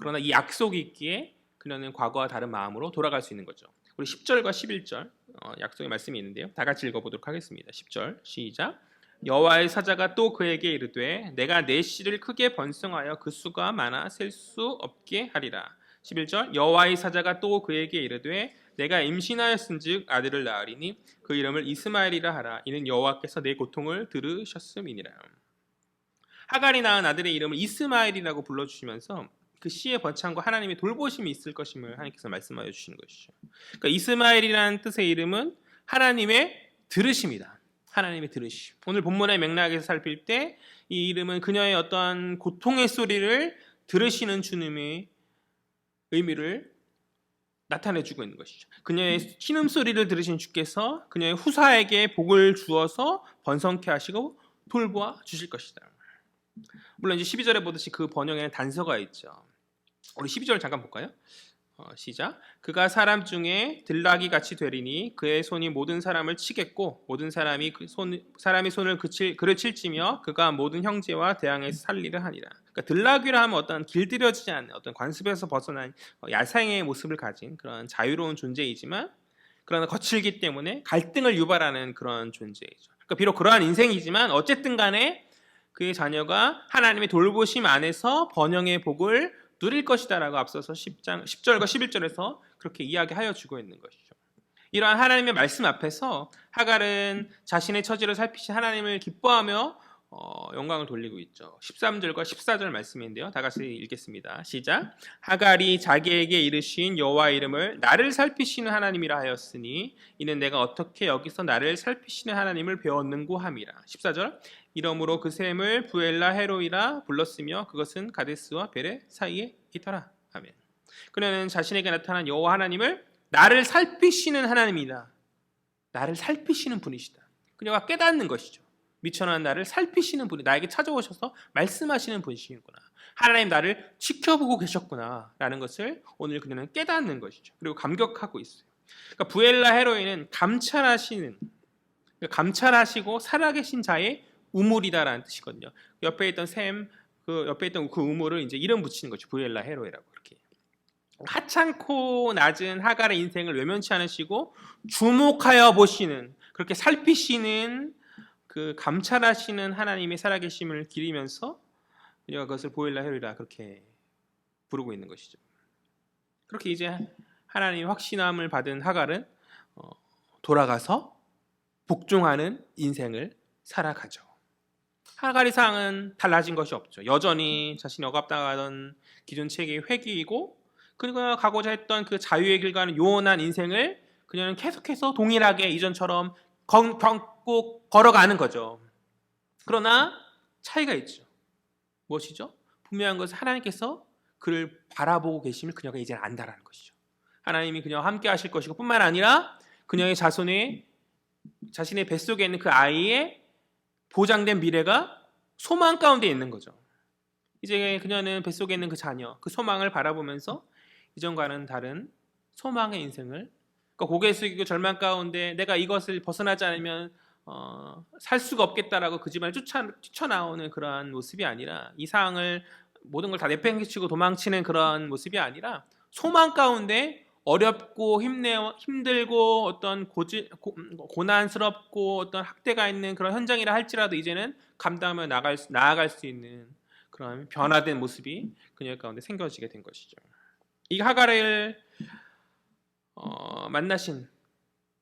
그러나 이 약속이 있기에 그녀는 과거와 다른 마음으로 돌아갈 수 있는 거죠. 우리 10절과 11절 약속의 말씀이 있는데요. 다 같이 읽어보도록 하겠습니다. 10절 시작. 여호와의 사자가 또 그에게 이르되 내가 내 씨를 크게 번성하여 그 수가 많아 셀 수 없게 하리라. 11절 여호와의 사자가 또 그에게 이르되 내가 임신하였은즉 아들을 낳으리니 그 이름을 이스마엘이라 하라. 이는 여호와께서 내 고통을 들으셨음이니라. 하갈이 낳은 아들의 이름을 이스마엘이라고 불러주시면서 그 씨의 번창과 하나님의 돌보심이 있을 것임을 하나님께서 말씀하여 주시는 것이죠. 그러니까 이스마엘이라는 뜻의 이름은 하나님의 들으심이다. 하나님의 들으심. 오늘 본문의 맥락에서 살필 때 이 이름은 그녀의 어떠한 고통의 소리를 들으시는 주님의 의미를 나타내주고 있는 것이죠. 그녀의 신음소리를 들으신 주께서 그녀의 후사에게 복을 주어서 번성케 하시고 돌보아 주실 것이다. 물론 이제 12절에 보듯이 그 번영에는 단서가 있죠. 우리 12절 잠깐 볼까요? 시작. 그가 사람 중에 들나귀 같이 되리니 그의 손이 모든 사람을 치겠고 모든 사람이 사람의 손을 그를 칠지며 그가 모든 형제와 대항해서 살리를 하니라. 그러니까 들나귀라 하면 어떤 길들여지지 않는 어떤 관습에서 벗어난 야생의 모습을 가진 그런 자유로운 존재이지만 그러나 거칠기 때문에 갈등을 유발하는 그런 존재이죠. 그러니까 비록 그러한 인생이지만 어쨌든 간에 그의 자녀가 하나님의 돌보심 안에서 번영의 복을 누릴 것이다라고 앞서서 10절과 11절에서 그렇게 이야기하여 주고 있는 것이죠. 이러한 하나님의 말씀 앞에서 하갈은 자신의 처지를 살피신 하나님을 기뻐하며 영광을 돌리고 있죠. 13절과 14절 말씀인데요. 다 같이 읽겠습니다. 시작. 하갈이 자기에게 이르신 여호와 이름을 나를 살피시는 하나님이라 하였으니 이는 내가 어떻게 여기서 나를 살피시는 하나님을 배웠는고 함이라. 14절. 이러므로 그 샘을 부엘라 헤로이라 불렀으며 그것은 가데스와 베레 사이에 있더라. 아멘. 그녀는 자신에게 나타난 여호와 하나님을 나를 살피시는 하나님이다. 나를 살피시는 분이시다. 그녀가 깨닫는 것이죠. 미천한 나를 살피시는 분이 나에게 찾아오셔서 말씀하시는 분이시구나. 하나님 나를 지켜보고 계셨구나 라는 것을 오늘 그녀는 깨닫는 것이죠. 그리고 감격하고 있어요. 그러니까 부엘라 헤로이는 감찰하시고 살아계신 자의 우물이다라는 뜻이거든요. 옆에 있던 옆에 있던 그 우물을 이제 이름 붙이는 거죠. 부엘라 헤로이라고 그렇게. 하찮고 낮은 하갈의 인생을 외면치 않으시고 주목하여 보시는 그렇게 살피시는 그 감찰하시는 하나님의 살아계심을 기리면서 우리가 그것을 보엘라 헤로이라 그렇게 부르고 있는 것이죠. 그렇게 이제 하나님의 확신함을 받은 하갈은 돌아가서 복종하는 인생을 살아가죠. 하갈의 상은 달라진 것이 없죠. 여전히 자신이 억압당하던 기존 체계의 회귀이고 그가 가고자 했던 그 자유의 길 가는 요원한 인생을 그녀는 계속해서 동일하게 이전처럼 꼭 걸어가는 거죠. 그러나 차이가 있죠. 무엇이죠? 분명한 것은 하나님께서 그를 바라보고 계심을 그녀가 이제 안다라는 것이죠. 하나님이 그녀와 함께 하실 것이고 뿐만 아니라 그녀의 자손의 자신의 뱃속에 있는 그 아이의 보장된 미래가 소망 가운데 있는 거죠. 이제 그녀는 뱃속에 있는 그 자녀, 그 소망을 바라보면서 이전과는 다른 소망의 인생을 그러니까 고개 숙이고 절망 가운데 내가 이것을 벗어나지 않으면 살 수가 없겠다라고 그 집안을 뛰쳐나오는 그러한 모습이 아니라 이 상황을 모든 걸 다 내팽개치고 도망치는 그런 모습이 아니라 소망 가운데 어렵고 힘들고 어떤 고난스럽고 어떤 학대가 있는 그런 현장이라 할지라도 이제는 감당하며 나아갈 수 있는 그런 변화된 모습이 그녀 가운데 생겨지게 된 것이죠. 이 하갈을 만나신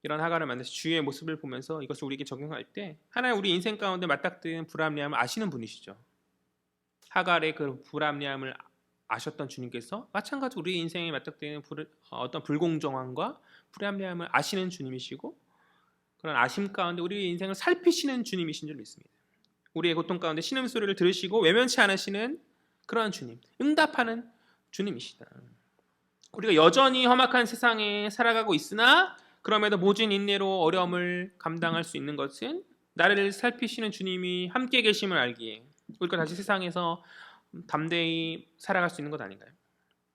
이런 하갈을 만나신 주의 모습을 보면서 이것을 우리에게 적용할 때 하나님 우리 인생 가운데 맞닥뜨린 불합리함을 아시는 분이시죠. 하갈의 그 불합리함을 아셨던 주님께서 마찬가지로 우리 인생에 맞닥뜨리는 어떤 불공정함과 불합리함을 아시는 주님이시고 그런 아심 가운데 우리 인생을 살피시는 주님이신 줄 믿습니다. 우리의 고통 가운데 신음소리를 들으시고 외면치 않으시는 그러한 주님, 응답하는 주님이시다. 우리가 여전히 험악한 세상에 살아가고 있으나 그럼에도 모진 인내로 어려움을 감당할 수 있는 것은 나를 살피시는 주님이 함께 계심을 알기에 우리가 다시 세상에서 담대히 살아갈 수 있는 것 아닌가요?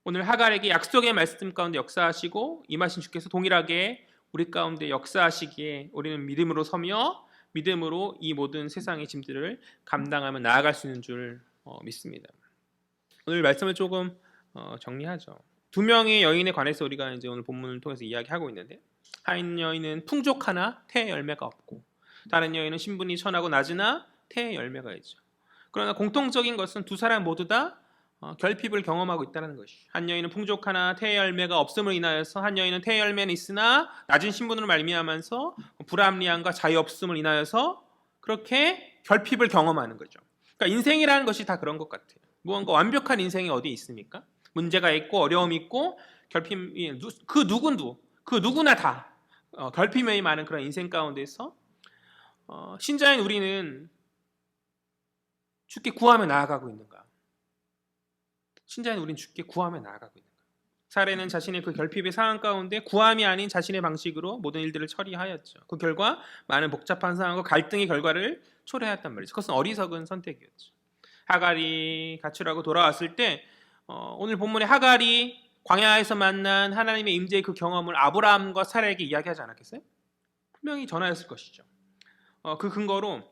오늘 하갈에게 약속의 말씀 가운데 역사하시고 임하신 주께서 동일하게 우리 가운데 역사하시기에 우리는 믿음으로 서며 믿음으로 이 모든 세상의 짐들을 감당하며 나아갈 수 있는 줄 믿습니다. 오늘 말씀을 조금 정리하죠. 두 명의 여인에 관해서 우리가 이제 오늘 본문을 통해서 이야기하고 있는데 한 여인은 풍족하나 태의 열매가 없고 다른 여인은 신분이 천하고 낮으나 태의 열매가 있죠. 그러나 공통적인 것은 두 사람 모두 다 결핍을 경험하고 있다는 것이. 한 여인은 풍족하나 태의 열매가 없음을 인하여서 한 여인은 태의 열매는 있으나 낮은 신분으로 말미암아서 불합리함과 자유 없음을 인하여서 그렇게 결핍을 경험하는 거죠. 그러니까 인생이라는 것이 다 그런 것 같아요. 무언가 완벽한 인생이 어디 있습니까? 문제가 있고 어려움이 있고 결핍이 그 누구나 다 결핍이 많은 그런 인생 가운데서 신자인 우리는 주께 구하며 나아가고 있는가? 신자인 우리는 주께 구하며 나아가고 있는가? 사례는 자신의 그 결핍의 상황 가운데 구함이 아닌 자신의 방식으로 모든 일들을 처리하였죠. 그 결과 많은 복잡한 상황과 갈등의 결과를 초래하였단 말이죠. 그것은 어리석은 선택이었죠. 하갈이 가출하고 돌아왔을 때 오늘 본문에 하갈이 광야에서 만난 하나님의 임재의 그 경험을 아브라함과 사라에게 이야기하지 않았겠어요? 분명히 전하였을 것이죠. 그 근거로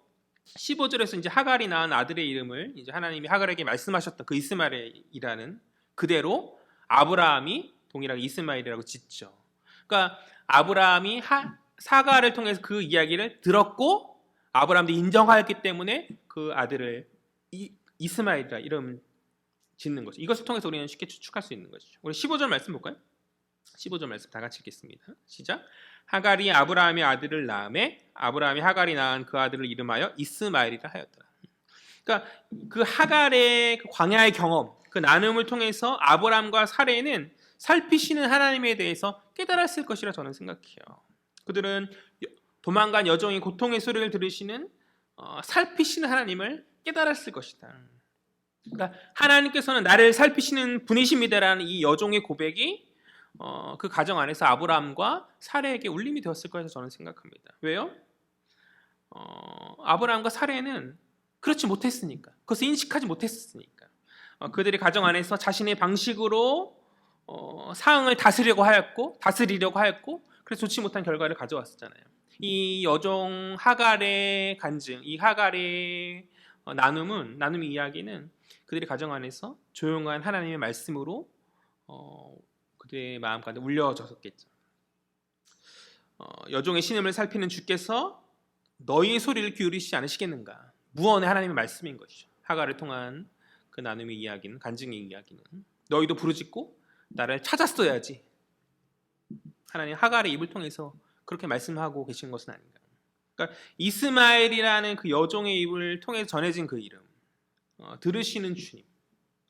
15절에서 이제 하갈이 낳은 아들의 이름을 이제 하나님이 하갈에게 말씀하셨던 그 이스마엘이라는 그대로 아브라함이 동일하게 이스마엘이라고 짓죠. 그러니까 아브라함이 사가를 통해서 그 이야기를 들었고 아브라함도 인정하였기 때문에 그 아들을 이스마엘이라 이름 짓는 거죠. 이것을 통해서 우리는 쉽게 추측할 수 있는 것이죠. 우리 15절 말씀 볼까요? 15절 말씀 다 같이 읽겠습니다. 시작. 하갈이 아브라함의 아들을 낳음에 아브라함이 하갈이 낳은 그 아들을 이름하여 이스마엘이라 하였더라. 그러니까 그 하갈의 그 광야의 경험, 그 나눔을 통해서 아브라함과 사레는 살피시는 하나님에 대해서 깨달았을 것이라 저는 생각해요. 그들은 도망간 여종의 고통의 소리를 들으시는 살피시는 하나님을 깨달았을 것이다. 그러니까 하나님께서는 나를 살피시는 분이십니다라는 이 여종의 고백이 그 가정 안에서 아브라함과 사레에게 울림이 되었을 거라고 저는 생각합니다. 왜요? 아브라함과 사레는 그렇지 못했으니까, 그것을 인식하지 못했으니까, 그들의 가정 안에서 자신의 방식으로 상황을 다스리려고 하였고, 그래서 좋지 못한 결과를 가져왔었잖아요. 이 여종 하갈의 간증, 이 하갈의 나눔의 이야기는 그들의 가정 안에서 조용한 하나님의 말씀으로 그들의 마음 가운데 울려졌었겠죠. 여종의 신음을 살피는 주께서 너희의 소리를 기울이시지 않으시겠는가? 무언의 하나님의 말씀인 것이죠. 하갈을 통한 그 나눔의 이야기는, 간증의 이야기는 너희도 부르짖고 나를 찾았어야지. 하나님 하갈의 입을 통해서 그렇게 말씀하고 계신 것은 아닌가. 그러니까 이스마엘이라는 그 여종의 입을 통해서 전해진 그 이름, 들으시는 주님,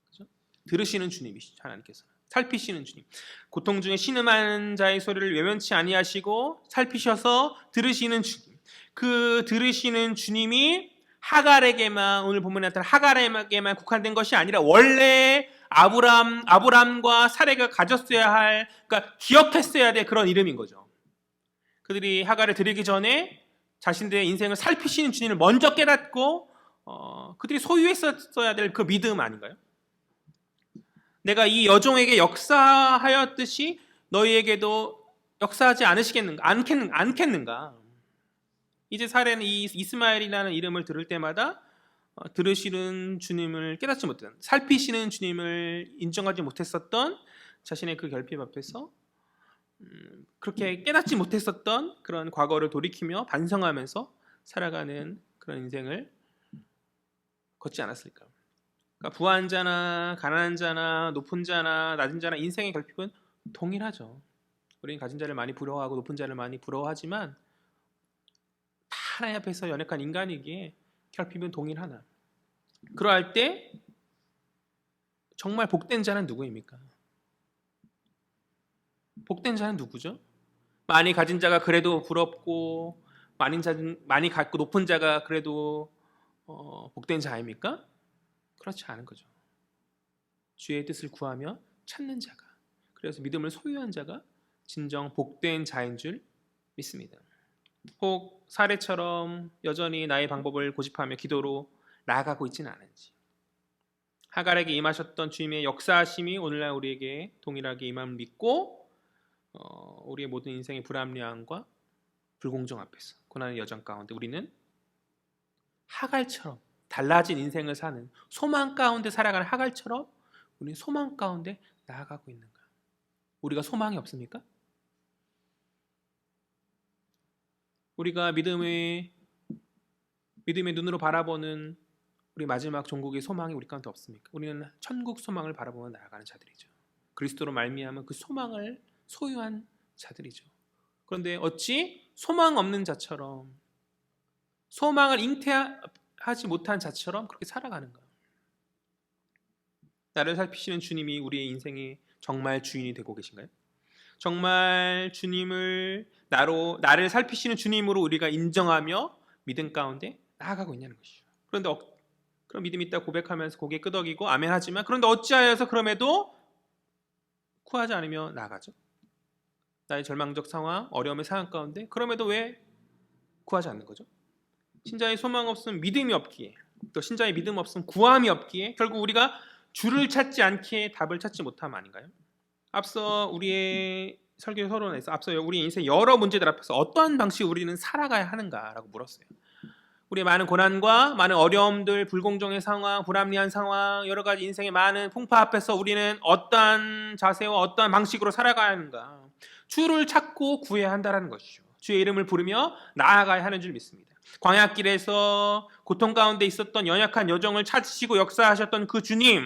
그렇죠? 들으시는 주님이시죠. 하나님께서 살피시는 주님, 고통 중에 신음하는 자의 소리를 외면치 아니하시고 살피셔서 들으시는 주님, 그 들으시는 주님이 하갈에게만, 오늘 본문에 나타난 하갈에게만 국한된 것이 아니라 원래 아브람과 사레가 가졌어야 할, 그러니까 기억했어야 될 그런 이름인 거죠. 그들이 하갈을 드리기 전에 자신들의 인생을 살피시는 주님을 먼저 깨닫고 그들이 소유했어야 될 그 믿음 아닌가요? 내가 이 여종에게 역사하였듯이 너희에게도 역사하지 않겠는가? 이제 사례는 이 이스마엘이라는 이름을 들을 때마다 들으시는 주님을 깨닫지 못했던, 살피시는 주님을 인정하지 못했었던 자신의 그 결핍 앞에서 그렇게 깨닫지 못했었던 그런 과거를 돌이키며 반성하면서 살아가는 그런 인생을 걷지 않았을까? 그러니까 부한 자나 가난한 자나 높은 자나 낮은 자나 인생의 결핍은 동일하죠. 우리는 가진 자를 많이 부러워하고 높은 자를 많이 부러워하지만 다 하나님 앞에서 연약한 인간이기에 결핍은 동일하나. 그러할 때 정말 복된 자는 누구입니까? 복된 자는 누구죠? 많이 가진 자가 그래도 부럽고 많이 갖고 높은 자가 그래도 복된 자입니까? 그렇지 않은 거죠. 주의 뜻을 구하며 찾는 자가, 그래서 믿음을 소유한 자가 진정 복된 자인 줄 믿습니다. 혹 사례처럼 여전히 나의 방법을 고집하며 기도로 나아가고 있지는 않은지, 하갈에게 임하셨던 주님의 역사하심이 오늘날 우리에게 동일하게 임함을 믿고 우리의 모든 인생의 불합리함과 불공정 앞에서 고난의 여정 가운데 우리는 하갈처럼 달라진 인생을 사는, 소망 가운데 살아가는 하갈처럼 우리는 소망 가운데 나아가고 있는가? 우리가 소망이 없습니까? 우리가 믿음의 눈으로 바라보는 우리 마지막 종국의 소망이 우리 가운데 없습니까? 우리는 천국 소망을 바라보며 나아가는 자들이죠. 그리스도로 말미암아 그 소망을 소유한 자들이죠. 그런데 어찌 소망 없는 자처럼, 소망을 잉태하지 못한 자처럼 그렇게 살아가는가? 나를 살피시는 주님이 우리의 인생의 정말 주인이 되고 계신가요? 정말 주님을 나를 살피시는 주님으로 우리가 인정하며 믿음 가운데 나아가고 있냐는 것이죠. 그런데 그런 믿음이 있다 고백하면서 고개 끄덕이고 아멘 하지만 그런데 어찌하여서 그럼에도 구하지 않으며 나아가죠? 나의 절망적 상황, 어려움의 상황 가운데 그럼에도 왜 구하지 않는 거죠? 신자의 소망 없음 믿음이 없기에, 또 신자의 믿음 없음 구함이 없기에 결국 우리가 주를 찾지 않기에 답을 찾지 못함 아닌가요? 앞서 우리의 설교 서론에서 앞서 우리 인생 여러 문제들 앞에서 어떠한 방식으로 우리는 살아가야 하는가라고 물었어요. 우리의 많은 고난과 많은 어려움들, 불공정의 상황, 불합리한 상황, 여러 가지 인생의 많은 풍파 앞에서 우리는 어떠한 자세와 어떠한 방식으로 살아가야 하는가? 주를 찾고 구해야 한다는 것이죠. 주의 이름을 부르며 나아가야 하는 줄 믿습니다. 광야길에서 고통 가운데 있었던 연약한 여정을 찾으시고 역사하셨던 그 주님,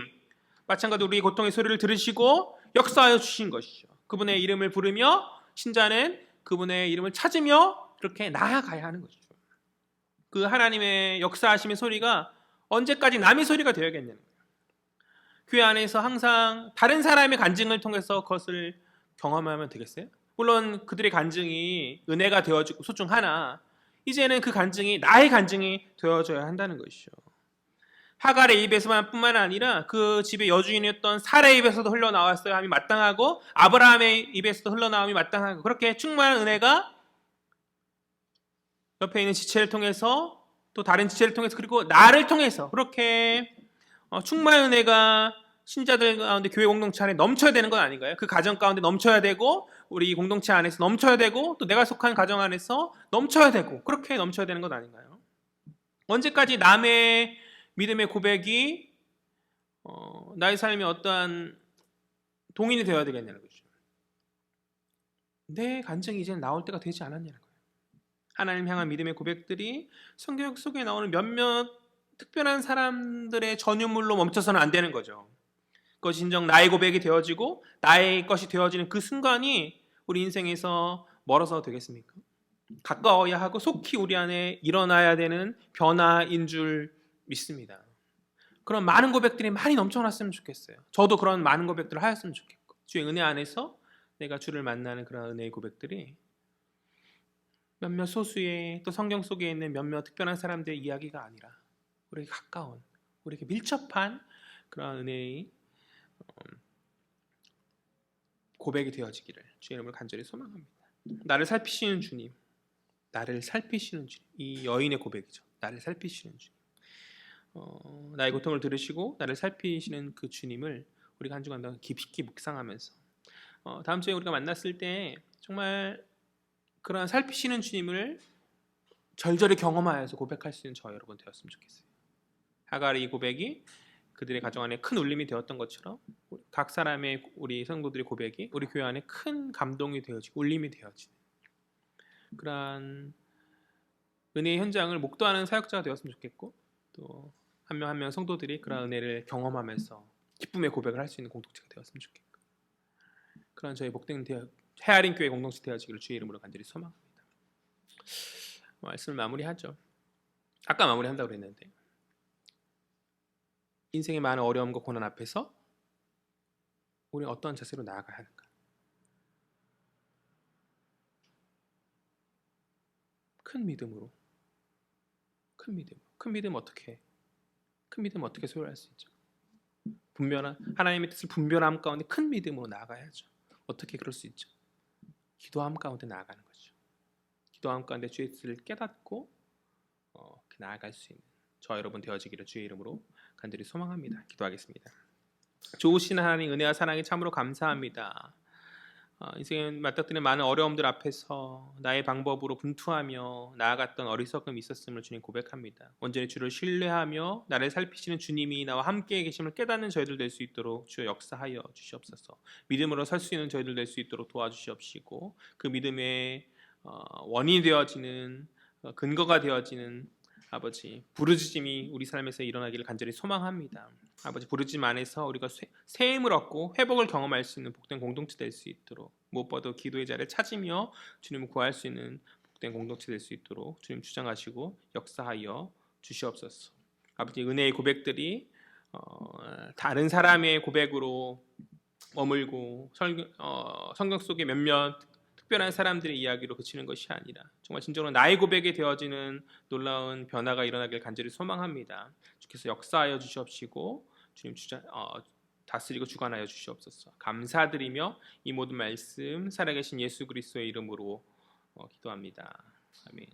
마찬가지로 우리의 고통의 소리를 들으시고 역사하여 주신 것이죠. 그분의 이름을 부르며 신자는 그분의 이름을 찾으며 그렇게 나아가야 하는 것이죠. 그 하나님의 역사하심의 소리가 언제까지 남의 소리가 되어야겠냐는 거예요. 교회 안에서 항상 다른 사람의 간증을 통해서 그것을 경험하면 되겠어요? 물론 그들의 간증이 은혜가 되어지고 소중하나 이제는 그 간증이 나의 간증이 되어져야 한다는 것이죠. 하갈의 입에서만 뿐만 아니라 그 집의 여주인이었던 사라의 입에서도 흘러나왔어야 함이 마땅하고 아브라함의 입에서도 흘러나옴이 마땅하고 그렇게 충만한 은혜가 옆에 있는 지체를 통해서 또 다른 지체를 통해서 그리고 나를 통해서 그렇게 충만한 은혜가 신자들 가운데 교회 공동체 안에 넘쳐야 되는 건 아닌가요? 그 가정 가운데 넘쳐야 되고 우리 공동체 안에서 넘쳐야 되고 또 내가 속한 가정 안에서 넘쳐야 되고 그렇게 넘쳐야 되는 건 아닌가요? 언제까지 남의 믿음의 고백이 나의 삶에 어떠한 동인이 되어야 되겠냐는 거죠. 내 간증이 이제 나올 때가 되지 않았냐는 거예요. 하나님 향한 믿음의 고백들이 성경 속에 나오는 몇몇 특별한 사람들의 전유물로 멈춰서는 안 되는 거죠. 그것이 진정 나의 고백이 되어지고 나의 것이 되어지는 그 순간이 우리 인생에서 멀어서 되겠습니까? 가까워야 하고 속히 우리 안에 일어나야 되는 변화인 줄 믿습니다. 그런 많은 고백들이 많이 넘쳐났으면 좋겠어요. 저도 그런 많은 고백들을 하였으면 좋겠고 주의 은혜 안에서 내가 주를 만나는 그런 은혜의 고백들이 몇몇 소수의 또 성경 속에 있는 몇몇 특별한 사람들의 이야기가 아니라 우리에게 가까운 우리에게 밀접한 그런 은혜의 고백이 되어지기를 주의 이름으로 간절히 소망합니다. 나를 살피시는 주님, 나를 살피시는 주님, 이 여인의 고백이죠. 나를 살피시는 주님, 나의 고통을 들으시고 나를 살피시는 그 주님을 우리가 한 주간 더 깊이 묵상하면서 다음 주에 우리가 만났을 때 정말 그러한 살피시는 주님을 절절히 경험하여서 고백할 수 있는 저 여러분 되었으면 좋겠어요. 하갈의 이 고백이 그들의 가정 안에 큰 울림이 되었던 것처럼 각 사람의 우리 성도들의 고백이 우리 교회 안에 큰 감동이 되어지고 울림이 되어지는 그러한 은혜의 현장을 목도하는 사역자가 되었으면 좋겠고 또 한 명 한 명 성도들이 그러한 은혜를 경험하면서 기쁨의 고백을 할 수 있는 공동체가 되었으면 좋겠고 그런 저희 목된 헤아린 교회 공동체 되어지기를 주의 이름으로 간절히 소망합니다. 말씀을 마무리하죠. 아까 마무리한다고 그랬는데 인생의 많은 어려움과 고난 앞에서 우리는 어떤 자세로 나아가야 하는가? 큰 믿음으로, 큰 믿음 어떻게? 큰 믿음 어떻게 소유할 수 있죠? 분별한 하나님의 뜻을 분별함 가운데 큰 믿음으로 나아가야죠. 어떻게 그럴 수 있죠? 기도함 가운데 나아가는 거죠. 기도함 가운데 주의 뜻을 깨닫고 나아갈 수 있는 저 여러분 되어지기를 주의 이름으로 간절히 소망합니다. 기도하겠습니다. 좋으신 하나님 은혜와 사랑에 참으로 감사합니다. 인생에 맞닥뜨리는 많은 어려움들 앞에서 나의 방법으로 분투하며 나아갔던 어리석음이 있었음을 주님 고백합니다. 온전히 주를 신뢰하며 나를 살피시는 주님이 나와 함께 계심을 깨닫는 저희들 될 수 있도록 주여 역사하여 주시옵소서. 믿음으로 설 수 있는 저희들 될 수 있도록 도와주시옵시고 그 믿음의 원인이 되어지는 근거가 되어지는 아버지 부르짖음이 우리 삶에서 일어나기를 간절히 소망합니다. 아버지 부르짖음 안에서 우리가 새 힘을 얻고 회복을 경험할 수 있는 복된 공동체 될 수 있도록 무엇보다도 기도의 자리를 찾으며 주님을 구할 수 있는 복된 공동체 될 수 있도록 주님 주장하시고 역사하여 주시옵소서. 아버지 은혜의 고백들이 다른 사람의 고백으로 머물고 성경 속의 몇몇 특별한 사람들의 이야기로 그치는 것이 아니라 정말 진정으로 나의 고백에 되어지는 놀라운 변화가 일어나길 간절히 소망합니다. 주께서 역사하여 주시옵시고 주님 다스리고 주관하여 주시옵소서. 감사드리며 이 모든 말씀 살아계신 예수 그리스도의 이름으로 기도합니다. 아멘.